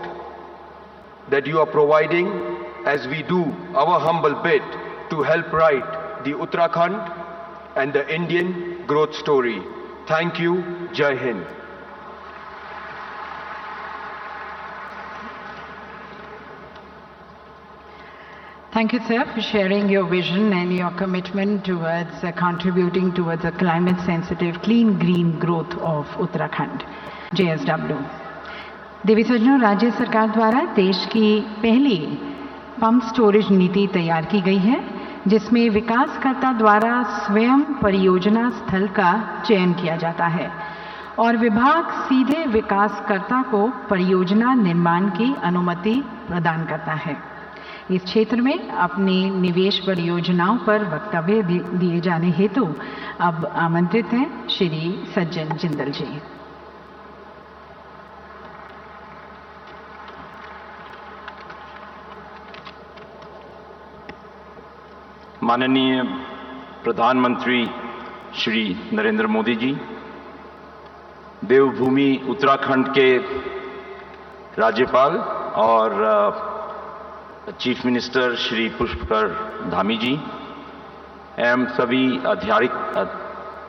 that you are providing as we do our humble bit to help write the Uttarakhand and the Indian growth story. Thank you. Jai Hind. Thank you, sir, for sharing your vision and your commitment towards contributing towards a climate-sensitive, clean, green growth of Uttarakhand. JSW. देवी सज्जनों, राज्य सरकार द्वारा देश की पहली pump storage नीति तैयार की गई है, जिसमें विकासकर्ता द्वारा स्वयं परियोजना स्थल का चयन किया जाता है और विभाग सीधे विकासकर्ता को परियोजना निर्माण की अनुमति प्रदान करता है। इस क्षेत्र में अपनी निवेश परियोजनाओं पर वक्तव्य दिए जाने हेतु अब आमंत्रित हैं श्री सज्जन जिंदल जी। माननीय प्रधानमंत्री श्री नरेंद्र मोदी जी, देवभूमि उत्तराखंड के राज्यपाल और चीफ मिनिस्टर श्री पुष्कर धामी जी एवं सभी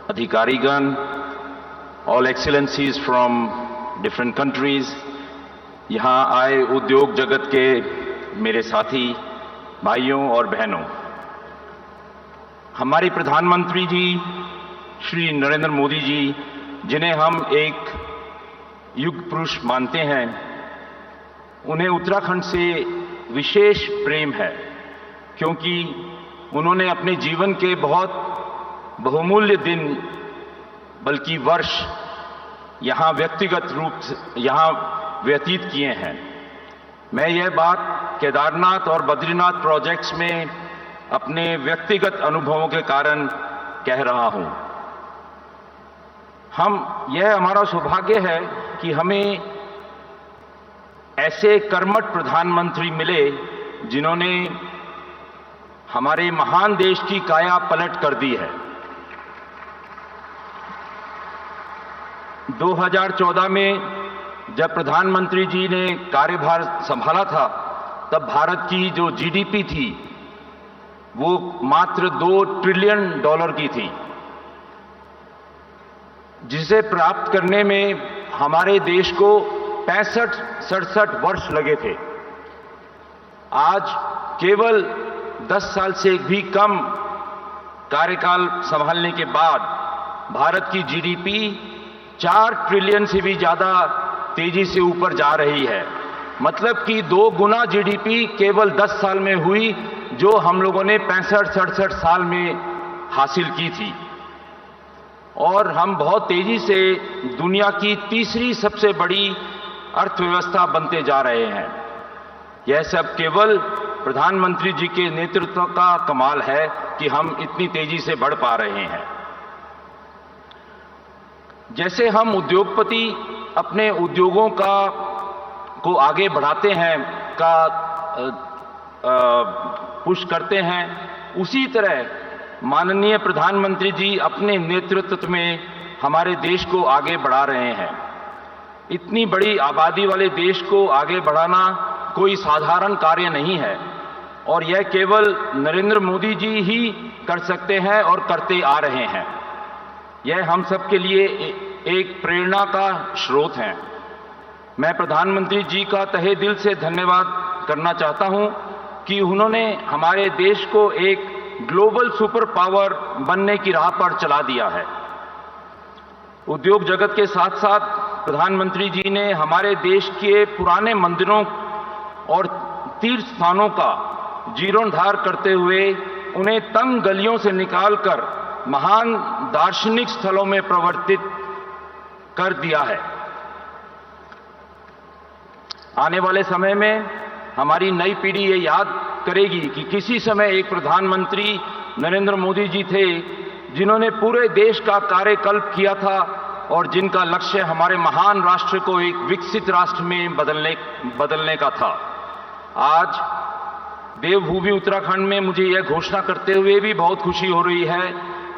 अधिकारीगण, ऑल एक्सीलेंसीज फ्रॉम डिफरेंट कंट्रीज, यहाँ आए उद्योग जगत के मेरे साथी भाइयों और बहनों, हमारे प्रधानमंत्री जी श्री नरेंद्र मोदी जी, जिन्हें हम एक युग पुरुष मानते हैं, उन्हें उत्तराखंड से विशेष प्रेम है क्योंकि उन्होंने अपने जीवन के बहुत बहुमूल्य दिन बल्कि वर्ष यहाँ व्यक्तिगत रूप से यहाँ व्यतीत किए हैं। मैं यह बात केदारनाथ और बद्रीनाथ प्रोजेक्ट्स में अपने व्यक्तिगत अनुभवों के कारण कह रहा हूं। यह हमारा सौभाग्य है कि हमें ऐसे कर्मठ प्रधानमंत्री मिले जिन्होंने हमारे महान देश की काया पलट कर दी है। 2014 में जब प्रधानमंत्री जी ने कार्यभार संभाला था, तब भारत की जो जीडीपी थी वो मात्र $2 ट्रिलियन की थी, जिसे प्राप्त करने में हमारे देश को 65-67 वर्ष लगे थे। आज केवल 10 साल से भी कम कार्यकाल संभालने के बाद भारत की जीडीपी 4 ट्रिलियन से भी ज्यादा तेजी से ऊपर जा रही है। मतलब कि 2 गुना जीडीपी केवल 10 साल में हुई, जो हम लोगों ने 65-67 साल में हासिल की थी। और हम बहुत तेजी से दुनिया की तीसरी सबसे बड़ी अर्थव्यवस्था बनते जा रहे हैं। यह सब केवल प्रधानमंत्री जी के नेतृत्व का कमाल है कि हम इतनी तेजी से बढ़ पा रहे हैं। जैसे हम उद्योगपति अपने उद्योगों को आगे बढ़ाते हैं, पुश करते हैं, उसी तरह माननीय प्रधानमंत्री जी अपने नेतृत्व में हमारे देश को आगे बढ़ा रहे हैं। इतनी बड़ी आबादी वाले देश को आगे बढ़ाना कोई साधारण कार्य नहीं है और यह केवल नरेंद्र मोदी जी ही कर सकते हैं और करते आ रहे हैं। यह हम सब के लिए एक प्रेरणा का स्रोत है। मैं प्रधानमंत्री जी का तहे दिल से धन्यवाद करना चाहता हूं कि उन्होंने हमारे देश को एक ग्लोबल सुपर पावर बनने की राह पर चला दिया है। उद्योग जगत के साथ साथ प्रधानमंत्री जी ने हमारे देश के पुराने मंदिरों और तीर्थ स्थानों का जीर्णोद्धार करते हुए उन्हें तंग गलियों से निकालकर महान दार्शनिक स्थलों में परिवर्तित कर दिया है। आने वाले समय में हमारी नई पीढ़ी ये याद करेगी कि किसी समय एक प्रधानमंत्री नरेंद्र मोदी जी थे जिन्होंने पूरे देश का कार्यकल्प किया था और जिनका लक्ष्य हमारे महान राष्ट्र को एक विकसित राष्ट्र में बदलने का था। आज देवभूमि उत्तराखंड में मुझे यह घोषणा करते हुए भी बहुत खुशी हो रही है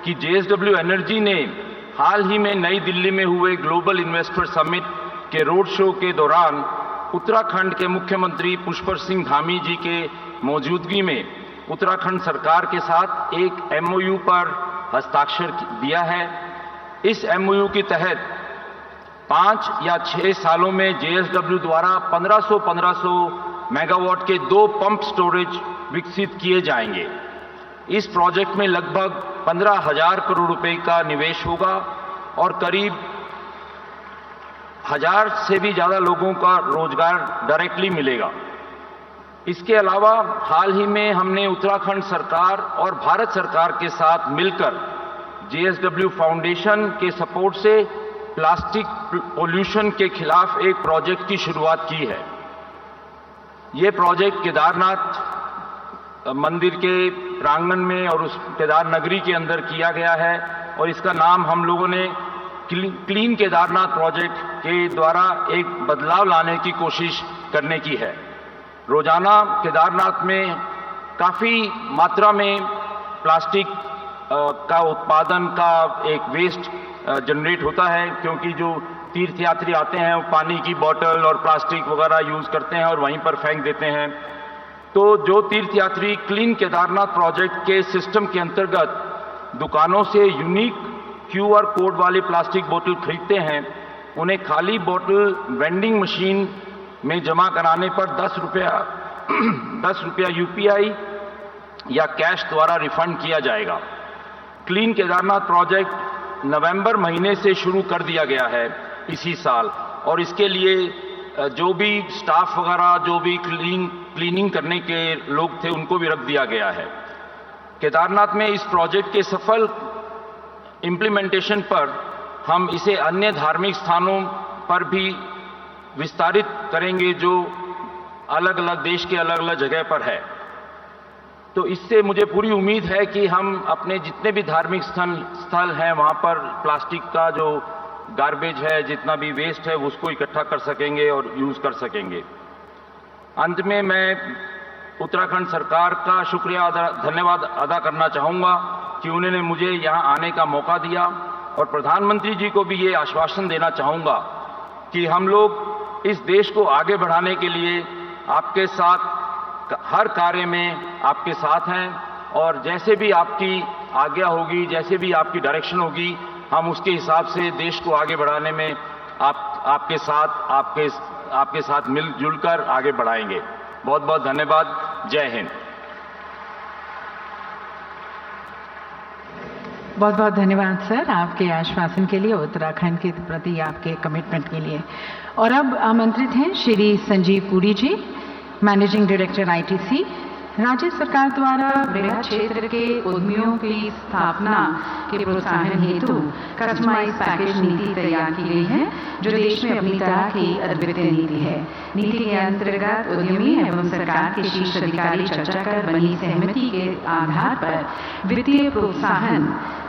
कि JSW एनर्जी ने हाल ही में नई दिल्ली में हुए ग्लोबल इन्वेस्टर समिट के रोड शो के दौरान उत्तराखंड के मुख्यमंत्री पुष्कर सिंह धामी जी के मौजूदगी में उत्तराखंड सरकार के साथ एक MOU पर हस्ताक्षर दिया है। इस MOU के तहत 5 या 6 सालों में JSW द्वारा 1500 मेगावाट के 2 पंप स्टोरेज विकसित किए जाएंगे। इस प्रोजेक्ट में लगभग 15,000 करोड़ रुपए का निवेश होगा और करीब 1000 से भी ज्यादा लोगों का रोजगार डायरेक्टली मिलेगा। इसके अलावा हाल ही में हमने उत्तराखंड सरकार और भारत सरकार के साथ मिलकर JSW फाउंडेशन के सपोर्ट से प्लास्टिक पोल्यूशन के खिलाफ एक प्रोजेक्ट की शुरुआत की है। ये प्रोजेक्ट केदारनाथ मंदिर के प्रांगण में और उस केदार नगरी के अंदर किया गया है और इसका नाम हम लोगों ने क्लीन केदारनाथ प्रोजेक्ट के द्वारा एक बदलाव लाने की कोशिश करने की है। रोजाना केदारनाथ में काफी मात्रा में प्लास्टिक का उत्पादन का एक वेस्ट जनरेट होता है, क्योंकि जो तीर्थयात्री आते हैं वो पानी की बोतल और प्लास्टिक वगैरह यूज़ करते हैं और वहीं पर फेंक देते हैं। तो जो तीर्थयात्री क्लीन केदारनाथ प्रोजेक्ट के सिस्टम के अंतर्गत दुकानों से यूनिक QR कोड वाली प्लास्टिक बोतल खरीदते हैं, उन्हें खाली बोतल वेंडिंग मशीन में जमा कराने पर 10 रुपया UPI या कैश द्वारा रिफंड किया जाएगा। क्लीन केदारनाथ प्रोजेक्ट नवंबर महीने से शुरू कर दिया गया है इसी साल, और इसके लिए जो भी स्टाफ वगैरह जो भी क्लीनिंग करने के लोग थे उनको भी रख दिया गया है। केदारनाथ में इस प्रोजेक्ट के सफल इम्प्लीमेंटेशन पर हम इसे अन्य धार्मिक स्थानों पर भी विस्तारित करेंगे जो अलग अलग देश के अलग अलग जगह पर है। तो इससे मुझे पूरी उम्मीद है कि हम अपने जितने भी धार्मिक स्थल हैं वहाँ पर प्लास्टिक का जो गार्बेज है, जितना भी वेस्ट है, उसको इकट्ठा कर सकेंगे और यूज़ कर सकेंगे। अंत में मैं उत्तराखंड सरकार का धन्यवाद अदा करना चाहूँगा कि उन्होंने मुझे यहाँ आने का मौका दिया, और प्रधानमंत्री जी को भी ये आश्वासन देना चाहूँगा कि हम लोग इस देश को आगे बढ़ाने के लिए आपके साथ हर कार्य में आपके साथ हैं, और जैसे भी आपकी आज्ञा होगी, जैसे भी आपकी डायरेक्शन होगी, हम उसके हिसाब से देश को आगे बढ़ाने में आपके साथ मिलजुल कर आगे बढ़ाएंगे। बहुत बहुत धन्यवाद। जय हिंद। बहुत बहुत धन्यवाद सर आपके आश्वासन के लिए, उत्तराखंड के प्रति आपके कमिटमेंट के लिए। और अब आमंत्रित हैं श्री संजीव पुरी जी, मैनेजिंग डायरेक्टर ITC। राज्य सरकार द्वारा वृहद क्षेत्र के उद्यमियों की स्थापना के प्रोत्साहन हेतु कस्टमाइज पैकेज नीति तैयार की गई है, जो देश में अपनी तरह की अद्वितीय नीति है। नीति के अंतर्गत उद्यमी एवं सरकार के शीर्ष अधिकारी चर्चा कर बनी सहमति के आधार पर वित्तीय प्रोत्साहन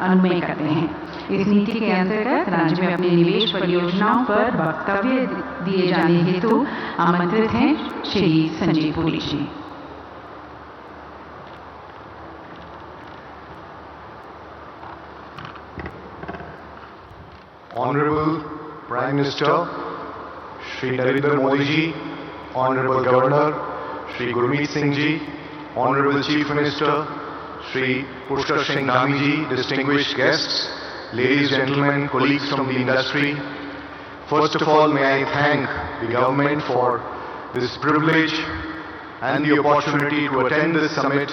अनुमय करते हैं। इस नीति के अंतर्गत राज्य में अपनी निवेश परियोजनाओं पर वक्तव्य दिए जाने हेतु आमंत्रित हैं श्री संजीव पुरी जी। Honorable Prime Minister Shri Narendra Modi ji, Honorable Governor Shri Gurmeet Singh ji, Honorable Chief Minister Shri Pushkar Singh Dhami ji, distinguished guests, ladies, gentlemen, colleagues from the industry. First of all, may I thank the government for this privilege and the opportunity to attend this summit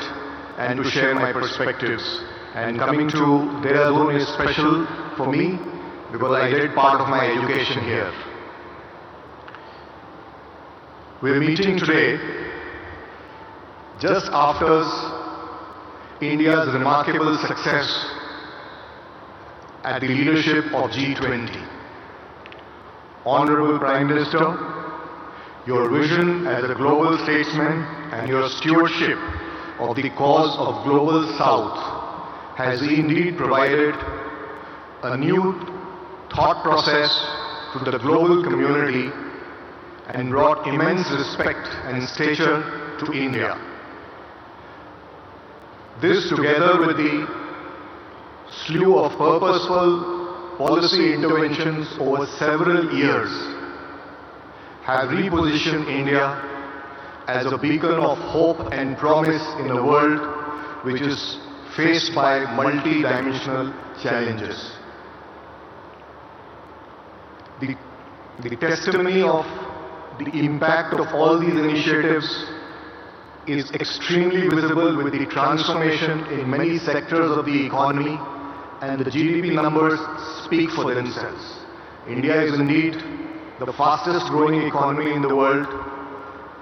and to share my perspectives. And coming to Dehradun is special for me, because I did part of my education here. We're meeting today just after India's remarkable success at the leadership of G20. Honorable Prime Minister, your vision as a global statesman and your stewardship of the cause of Global South has indeed provided a new thought process to the global community and brought immense respect and stature to India. This, together with the slew of purposeful policy interventions over several years, have repositioned India as a beacon of hope and promise in a world which is faced by multi-dimensional challenges. The testimony of the impact of all these initiatives is extremely visible with the transformation in many sectors of the economy, and the GDP numbers speak for themselves. India is indeed the fastest growing economy in the world,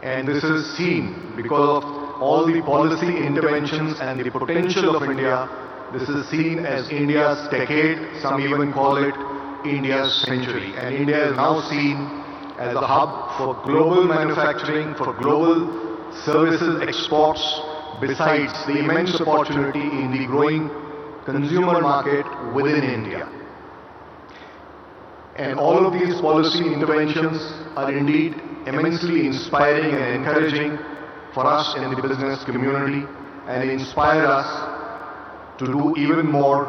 and this is seen because of all the policy interventions and the potential of India. This is seen as India's decade, some even call it India's century, and India is now seen as a hub for global manufacturing, for global services exports, besides the immense opportunity in the growing consumer market within India. And all of these policy interventions are indeed immensely inspiring and encouraging for us in the business community, and inspire us to do even more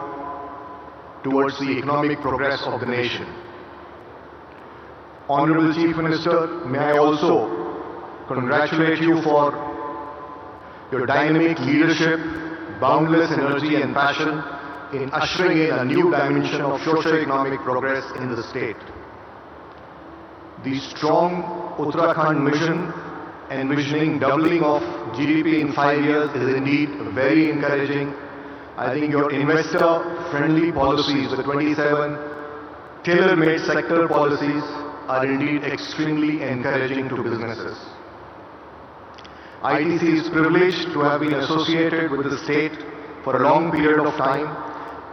towards the economic progress of the nation. Honorable Chief Minister, may I also congratulate you for your dynamic leadership, boundless energy and passion in ushering in a new dimension of socio-economic progress in the state. The strong Uttarakhand mission envisioning doubling of GDP in 5 years is indeed very encouraging. I think your investor-friendly policies, the 27 tailor-made sector policies, are indeed extremely encouraging to businesses. ITC is privileged to have been associated with the state for a long period of time,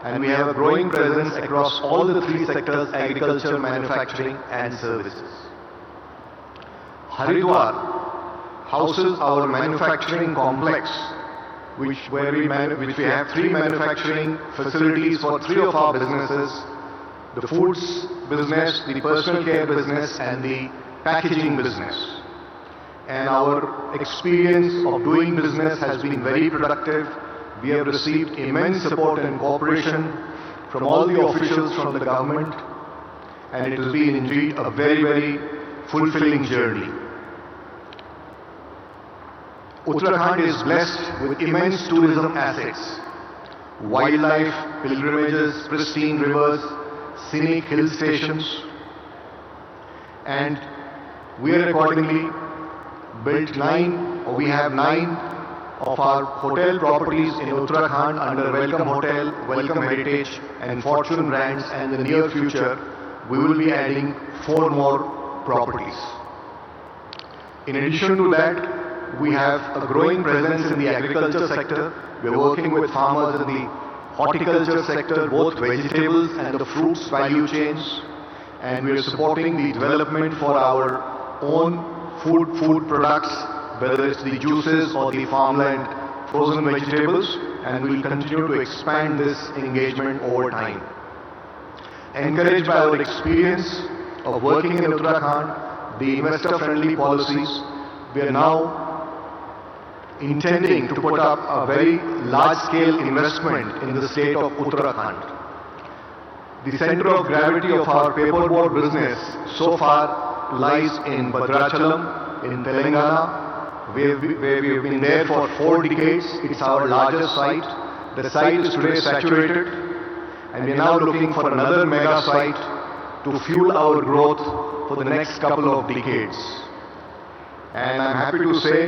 and we have a growing presence across all the three sectors: agriculture, manufacturing and services. Haridwar houses our manufacturing complex, which we have 3 manufacturing facilities for 3 of our businesses: the foods business, the personal care business and the packaging business. And our experience of doing business has been very productive. We have received immense support and cooperation from all the officials from the government, and it has been indeed a very, very fulfilling journey. Uttarakhand is blessed with immense tourism assets: wildlife, pilgrimages, pristine rivers, scenic hill stations, and we are accordingly we have 9 of our hotel properties in Uttarakhand under Welcome Hotel, Welcome Heritage and Fortune brands, and in the near future we will be adding 4 more properties. In addition to that, we have a growing presence in the agriculture sector. We are working with farmers in the horticulture sector, both vegetables and the fruits value chains, and we are supporting the development for our own food products, whether it's the juices or the farmland frozen vegetables, and we will continue to expand this engagement over time. Encouraged by our experience of working in Uttarakhand, the investor-friendly policies, we are now intending to put up a very large-scale investment in the state of Uttarakhand. The center of gravity of our paperboard business so far lies in Bhadrachalam in Telangana, where we have been there for 4 decades. It's our largest site. The site is today saturated, and we are now looking for another mega site to fuel our growth for the next couple of decades. And I'm happy to say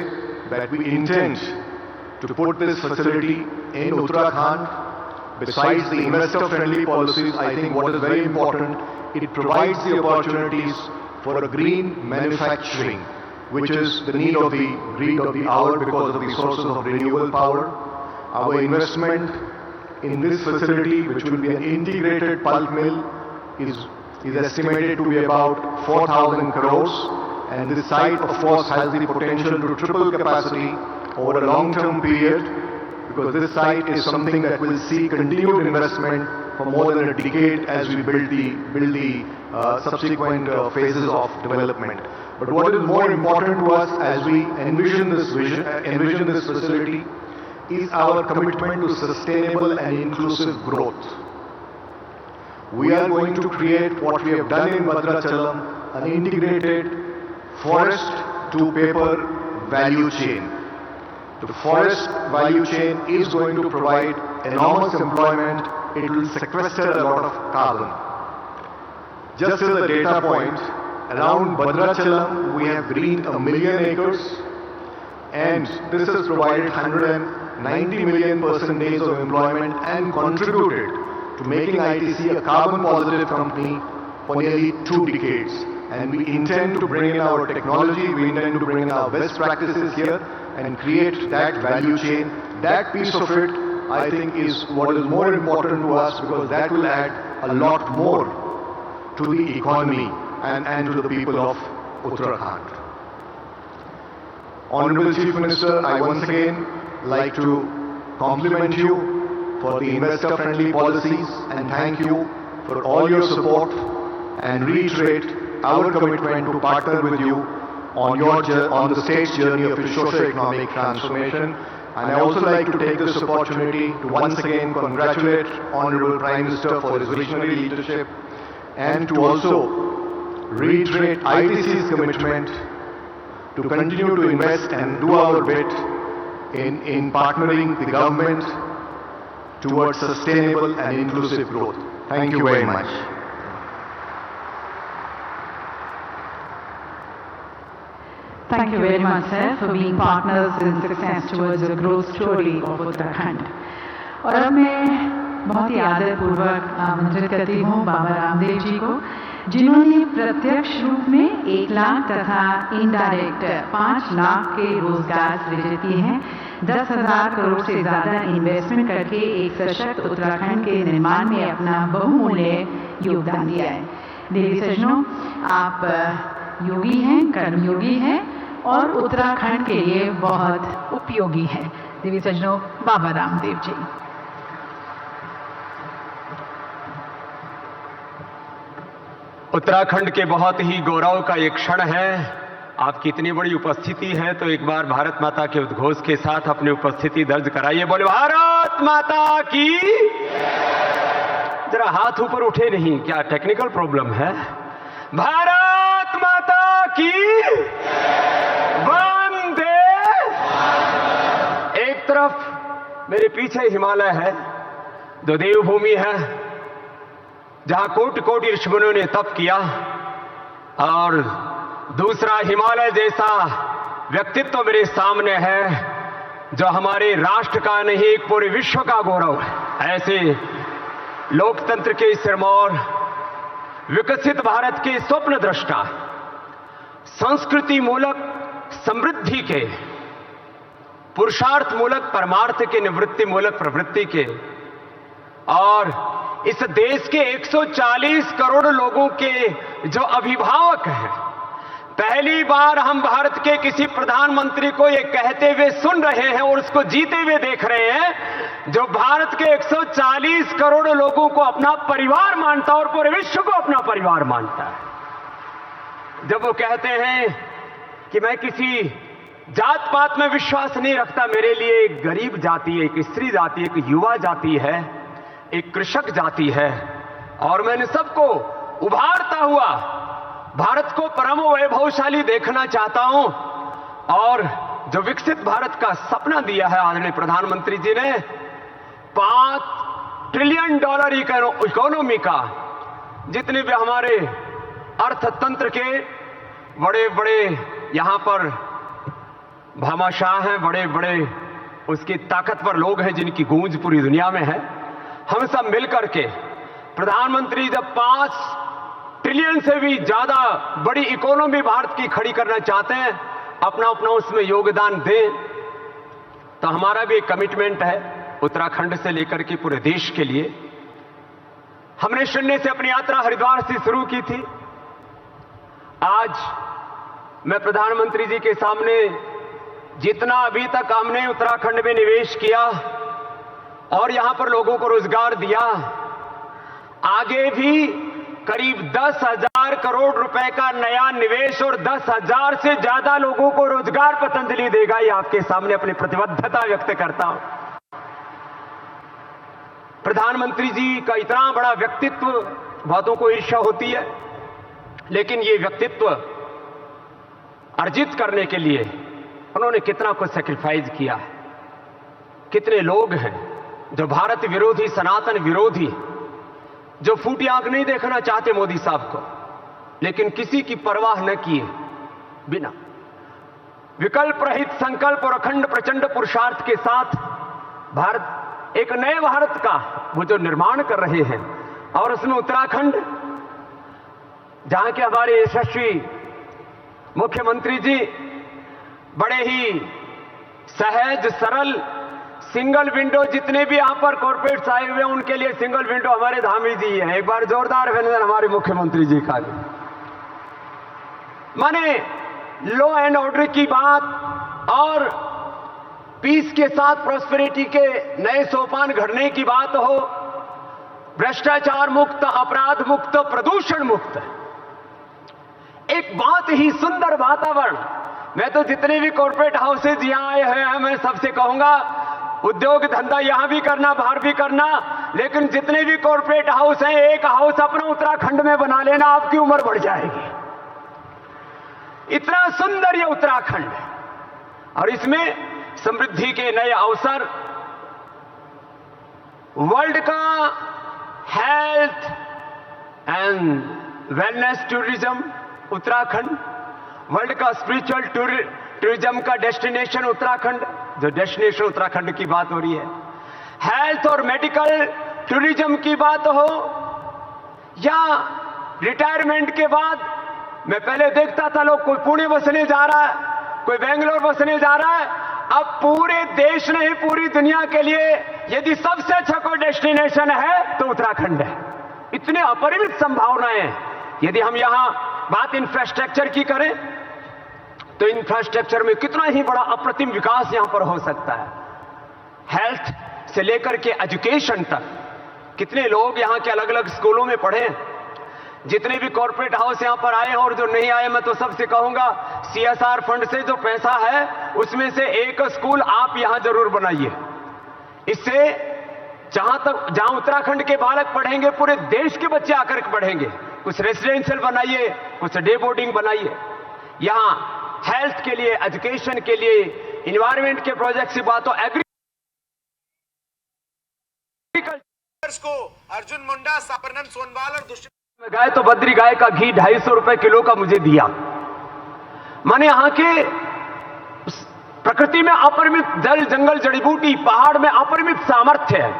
that we intend to put this facility in Uttarakhand. Besides the investor-friendly policies, I think what is very important, it provides the opportunities for a green manufacturing, which is the need of the hour because of the sources of renewable power. Our investment in this facility, which will be an integrated pulp mill, is estimated to be about 4,000 crores. And this site, of course, has the potential to triple capacity over a long-term period, because this site is something that will see continued investment for more than a decade as we build the subsequent phases of development. But what is more important to us as we envision this facility is our commitment to sustainable and inclusive growth. We are going to create what we have done in Bhadrachalam, an integrated forest to paper value chain. The forest value chain is going to provide enormous employment. It will sequester a lot of carbon. Just as a data point, around Bhadrachalam we have greened 1 million acres, and this has provided 190 million person-days of employment and contributed to making ITC a carbon positive company for nearly 2 decades. And we intend to bring in our technology, we intend to bring in our best practices here and create that value chain. That piece of it, I think, is what is more important to us, because that will add a lot more to the economy and to the people of Uttarakhand. Honorable Chief Minister, I once again like to compliment you for the investor-friendly policies and thank you for all your support, and reiterate our commitment to partner with you on the state's journey of socio-economic transformation. And I also like to take this opportunity to once again congratulate Honorable Prime Minister for his visionary leadership and to also reiterate ITC's commitment to continue to invest and do our bit in partnering the government towards sustainable and inclusive growth. Thank you very much. Thank you very much, sir, for being partners in success towards the growth story of Uttarakhand. और अब मैं बहुत ही आदरपूर्वक आमंत्रित करती हूँ बाबा रामदेव जी को, जिन्होंने प्रत्यक्ष रूप में 1 लाख तथा इनडायरेक्ट 5 लाख के रोजगार सृजित किए हैं। 10,000 करोड़ से ज्यादा इन्वेस्टमेंट करके एक सशक्त उत्तराखंड के निर्माण में अपना बहुमूल्य योगदान दिया है। देवी सज्जनों, आप योगी हैं, कर्मयोगी हैं और उत्तराखंड के लिए बहुत उपयोगी है। देवी सज्जनों, बाबा रामदेव जी। उत्तराखंड के बहुत ही गौरव का एक क्षण है। आपकी इतनी बड़ी उपस्थिति है तो एक बार भारत माता के उद्घोष के साथ अपनी उपस्थिति दर्ज कराइए। बोले भारत माता की। जरा हाथ ऊपर उठे नहीं, क्या टेक्निकल प्रॉब्लम है? भारत माता की वंदे। एक तरफ मेरे पीछे हिमालय है, जो देवभूमि है, जहां कोटि कोटि ऋषिमुनियों ने तप किया, और दूसरा हिमालय जैसा व्यक्तित्व मेरे सामने है, जो हमारे राष्ट्र का नहीं पूरे विश्व का गौरव है। ऐसे लोकतंत्र के सिरमौर, विकसित भारत के स्वप्न दृष्टा, संस्कृति मूलक समृद्धि के, पुरुषार्थ मूलक परमार्थ के, निवृत्ति मूलक प्रवृत्ति के, और इस देश के 140 करोड़ लोगों के जो अभिभावक हैं। पहली बार हम भारत के किसी प्रधानमंत्री को ये कहते हुए सुन रहे हैं और उसको जीते हुए देख रहे हैं, जो भारत के 140 करोड़ लोगों को अपना परिवार मानता और पूरे विश्व को अपना परिवार मानता है। जब वो कहते हैं कि मैं किसी जात पात में विश्वास नहीं रखता, मेरे लिए एक गरीब जाति है, एक स्त्री जाति है, एक युवा जाति है, एक कृषक जाति है, और मैंने सबको उभारता हुआ भारत को परम वैभवशाली देखना चाहता हूं, और जो विकसित भारत का सपना दिया है आदरणीय प्रधानमंत्री जी ने, $5 ट्रिलियन इकोनॉमी का, जितने भी हमारे अर्थतंत्र के बड़े बड़े यहां पर भामाशाह हैं, बड़े बड़े उसके ताकतवर लोग हैं जिनकी गूंज पूरी दुनिया में है, हम सब मिलकर के प्रधानमंत्री जब 5 ट्रिलियन से भी ज्यादा बड़ी इकोनॉमी भारत की खड़ी करना चाहते हैं, अपना अपना उसमें योगदान दें, तो हमारा भी एक कमिटमेंट है उत्तराखंड से लेकर के पूरे देश के लिए। हमने शून्य से अपनी यात्रा हरिद्वार से शुरू की थी। आज मैं प्रधानमंत्री जी के सामने जितना अभी तक हमने उत्तराखंड में निवेश किया और यहां पर लोगों को रोजगार दिया, आगे भी करीब 10,000 करोड़ रुपए का नया निवेश और 10,000 से ज्यादा लोगों को रोजगार पतंजलि देगा। ये आपके सामने अपनी प्रतिबद्धता व्यक्त करता हूं। प्रधानमंत्री जी का इतना बड़ा व्यक्तित्व, बहुतों को ईर्ष्या होती है, लेकिन ये व्यक्तित्व अर्जित करने के लिए उन्होंने कितना कुछ सैक्रिफाइस किया है। कितने लोग हैं जो भारत विरोधी, सनातन विरोधी, जो फूटी आंख नहीं देखना चाहते मोदी साहब को, लेकिन किसी की परवाह न किए बिना विकल्प रहित संकल्प और अखंड प्रचंड पुरुषार्थ के साथ भारत, एक नए भारत का वो जो निर्माण कर रहे हैं, और उसमें उत्तराखंड, जहां के हमारे यशस्वी मुख्यमंत्री जी बड़े ही सहज सरल, सिंगल विंडो, जितने भी यहां पर कॉर्पोरेट्स आए हुए हैं उनके लिए सिंगल विंडो हमारे धामी जी हैं। एक बार जोरदार अभिनंदन हमारे मुख्यमंत्री जी का। माने लॉ एंड ऑर्डर की बात और पीस के साथ प्रॉस्पेरिटी के नए सोपान घड़ने की बात हो, भ्रष्टाचार मुक्त, अपराध मुक्त, प्रदूषण मुक्त, एक बहुत ही सुंदर वातावरण मैं तो जितने भी कॉर्पोरेट हाउसेज यहाँ आए हैं मैं सबसे कहूंगा उद्योग धंधा यहां भी करना, बाहर भी करना, लेकिन जितने भी कॉर्पोरेट हाउस हैं एक हाउस अपना उत्तराखंड में बना लेना, आपकी उम्र बढ़ जाएगी। इतना सुंदर ये उत्तराखंड है और इसमें समृद्धि के नए अवसर, वर्ल्ड का health and wellness tourism Uttarakhand, world का स्पिरिचुअल टूरिज्म का डेस्टिनेशन उत्तराखंड, जो डेस्टिनेशन उत्तराखंड की बात हो रही है, हेल्थ और मेडिकल टूरिज्म की बात हो या रिटायरमेंट के बाद, मैं पहले देखता था लोग कोई पुणे बसने जा रहा है, कोई बेंगलोर बसने जा रहा है, अब पूरे देश नहीं पूरी दुनिया के लिए यदि सबसे अच्छा कोई डेस्टिनेशन है तो उत्तराखंड है। इतने अपरिमित संभावनाएं, यदि हम यहां बात इंफ्रास्ट्रक्चर की करें तो इंफ्रास्ट्रक्चर में कितना ही बड़ा अप्रतिम विकास यहां पर हो सकता है। हेल्थ से लेकर के एजुकेशन तक कितने लोग यहां के अलग अलग स्कूलों में पढ़े, जितने भी कॉर्पोरेट हाउस यहां पर आए हैं और जो नहीं आए, मैं तो सबसे कहूंगा CSR फंड से जो पैसा है उसमें से एक स्कूल आप यहां जरूर बनाइए। इससे जहां उत्तराखंड के बालक पढ़ेंगे पूरे देश के बच्चे आकर पढ़ेंगे। कुछ रेसिडेंशियल बनाइए, कुछ डे बोर्डिंग बनाइए। यहां हेल्थ के लिए, एजुकेशन के लिए, इन्वायरमेंट के प्रोजेक्ट की बात हो, एग्रीकल्चर को अर्जुन मुंडा, साबरनंद सोनवाल और दुष्यंत में गए तो बद्री गाय का घी 250 रुपए किलो का मुझे दिया। माने यहाँ के प्रकृति में अपरिमित जल, जंगल, जड़ी बूटी, पहाड़ में अपरिमित सामर्थ्य है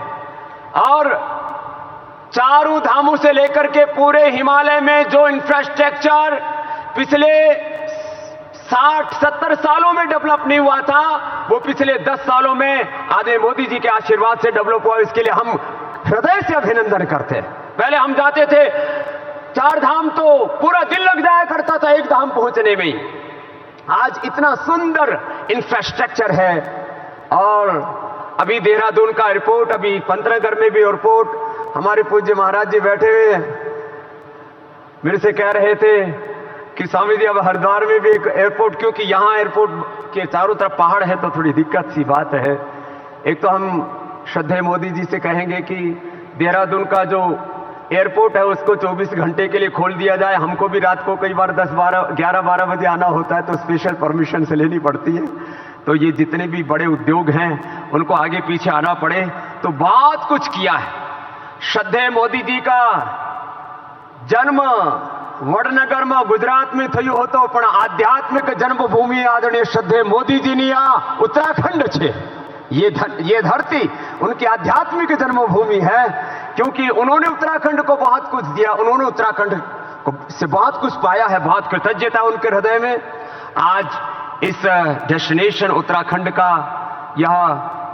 और चारों धामों से लेकर के पूरे हिमालय में जो इंफ्रास्ट्रक्चर पिछले 60-70 सालों में डेवलप नहीं हुआ था, वो पिछले 10 सालों में आदरणीय मोदी जी के आशीर्वाद से डेवलप हुआ। इसके लिए हम हृदय से अभिनंदन करते हैं। पहले हम जाते थे 4 धाम तो पूरा दिन लग जाया करता था एक धाम पहुंचने में ही। आज इतना सुंदर इंफ्रास्ट्रक्चर है और अभी देहरादून का एयरपोर्ट, अभी पंतनगर में भी एयरपोर्ट, हमारे पूज्य महाराज जी बैठे हुए हैं, मेरे से कह रहे थे कि स्वामी जी अब हरिद्वार में भी एक एयरपोर्ट, क्योंकि यहां एयरपोर्ट के चारों तरफ पहाड़ है तो थोड़ी दिक्कत सी बात है। एक तो हम श्रद्धेय मोदी जी से कहेंगे कि देहरादून का जो एयरपोर्ट है उसको 24 घंटे के लिए खोल दिया जाए। हमको भी रात को कई बार 11-12 बजे आना होता है तो स्पेशल परमिशन से लेनी पड़ती है। तो ये जितने भी बड़े उद्योग हैं उनको आगे पीछे आना पड़े तो बहुत कुछ किया है। श्रद्धेय मोदी जी का जन्म वडनगर में गुजरात में थयो होतो, पण आध्यात्मिक जन्मभूमि आदरणीय श्रद्धेय मोदी जी नी आ उत्तराखंड छे। ये धरती उनकी आध्यात्मिक जन्मभूमि है, क्योंकि उन्होंने उत्तराखंड को बहुत कुछ दिया, उन्होंने उत्तराखंड से बहुत कुछ पाया है, बहुत कृतज्ञता उनके हृदय में। आज इस डेस्टिनेशन उत्तराखंड का यह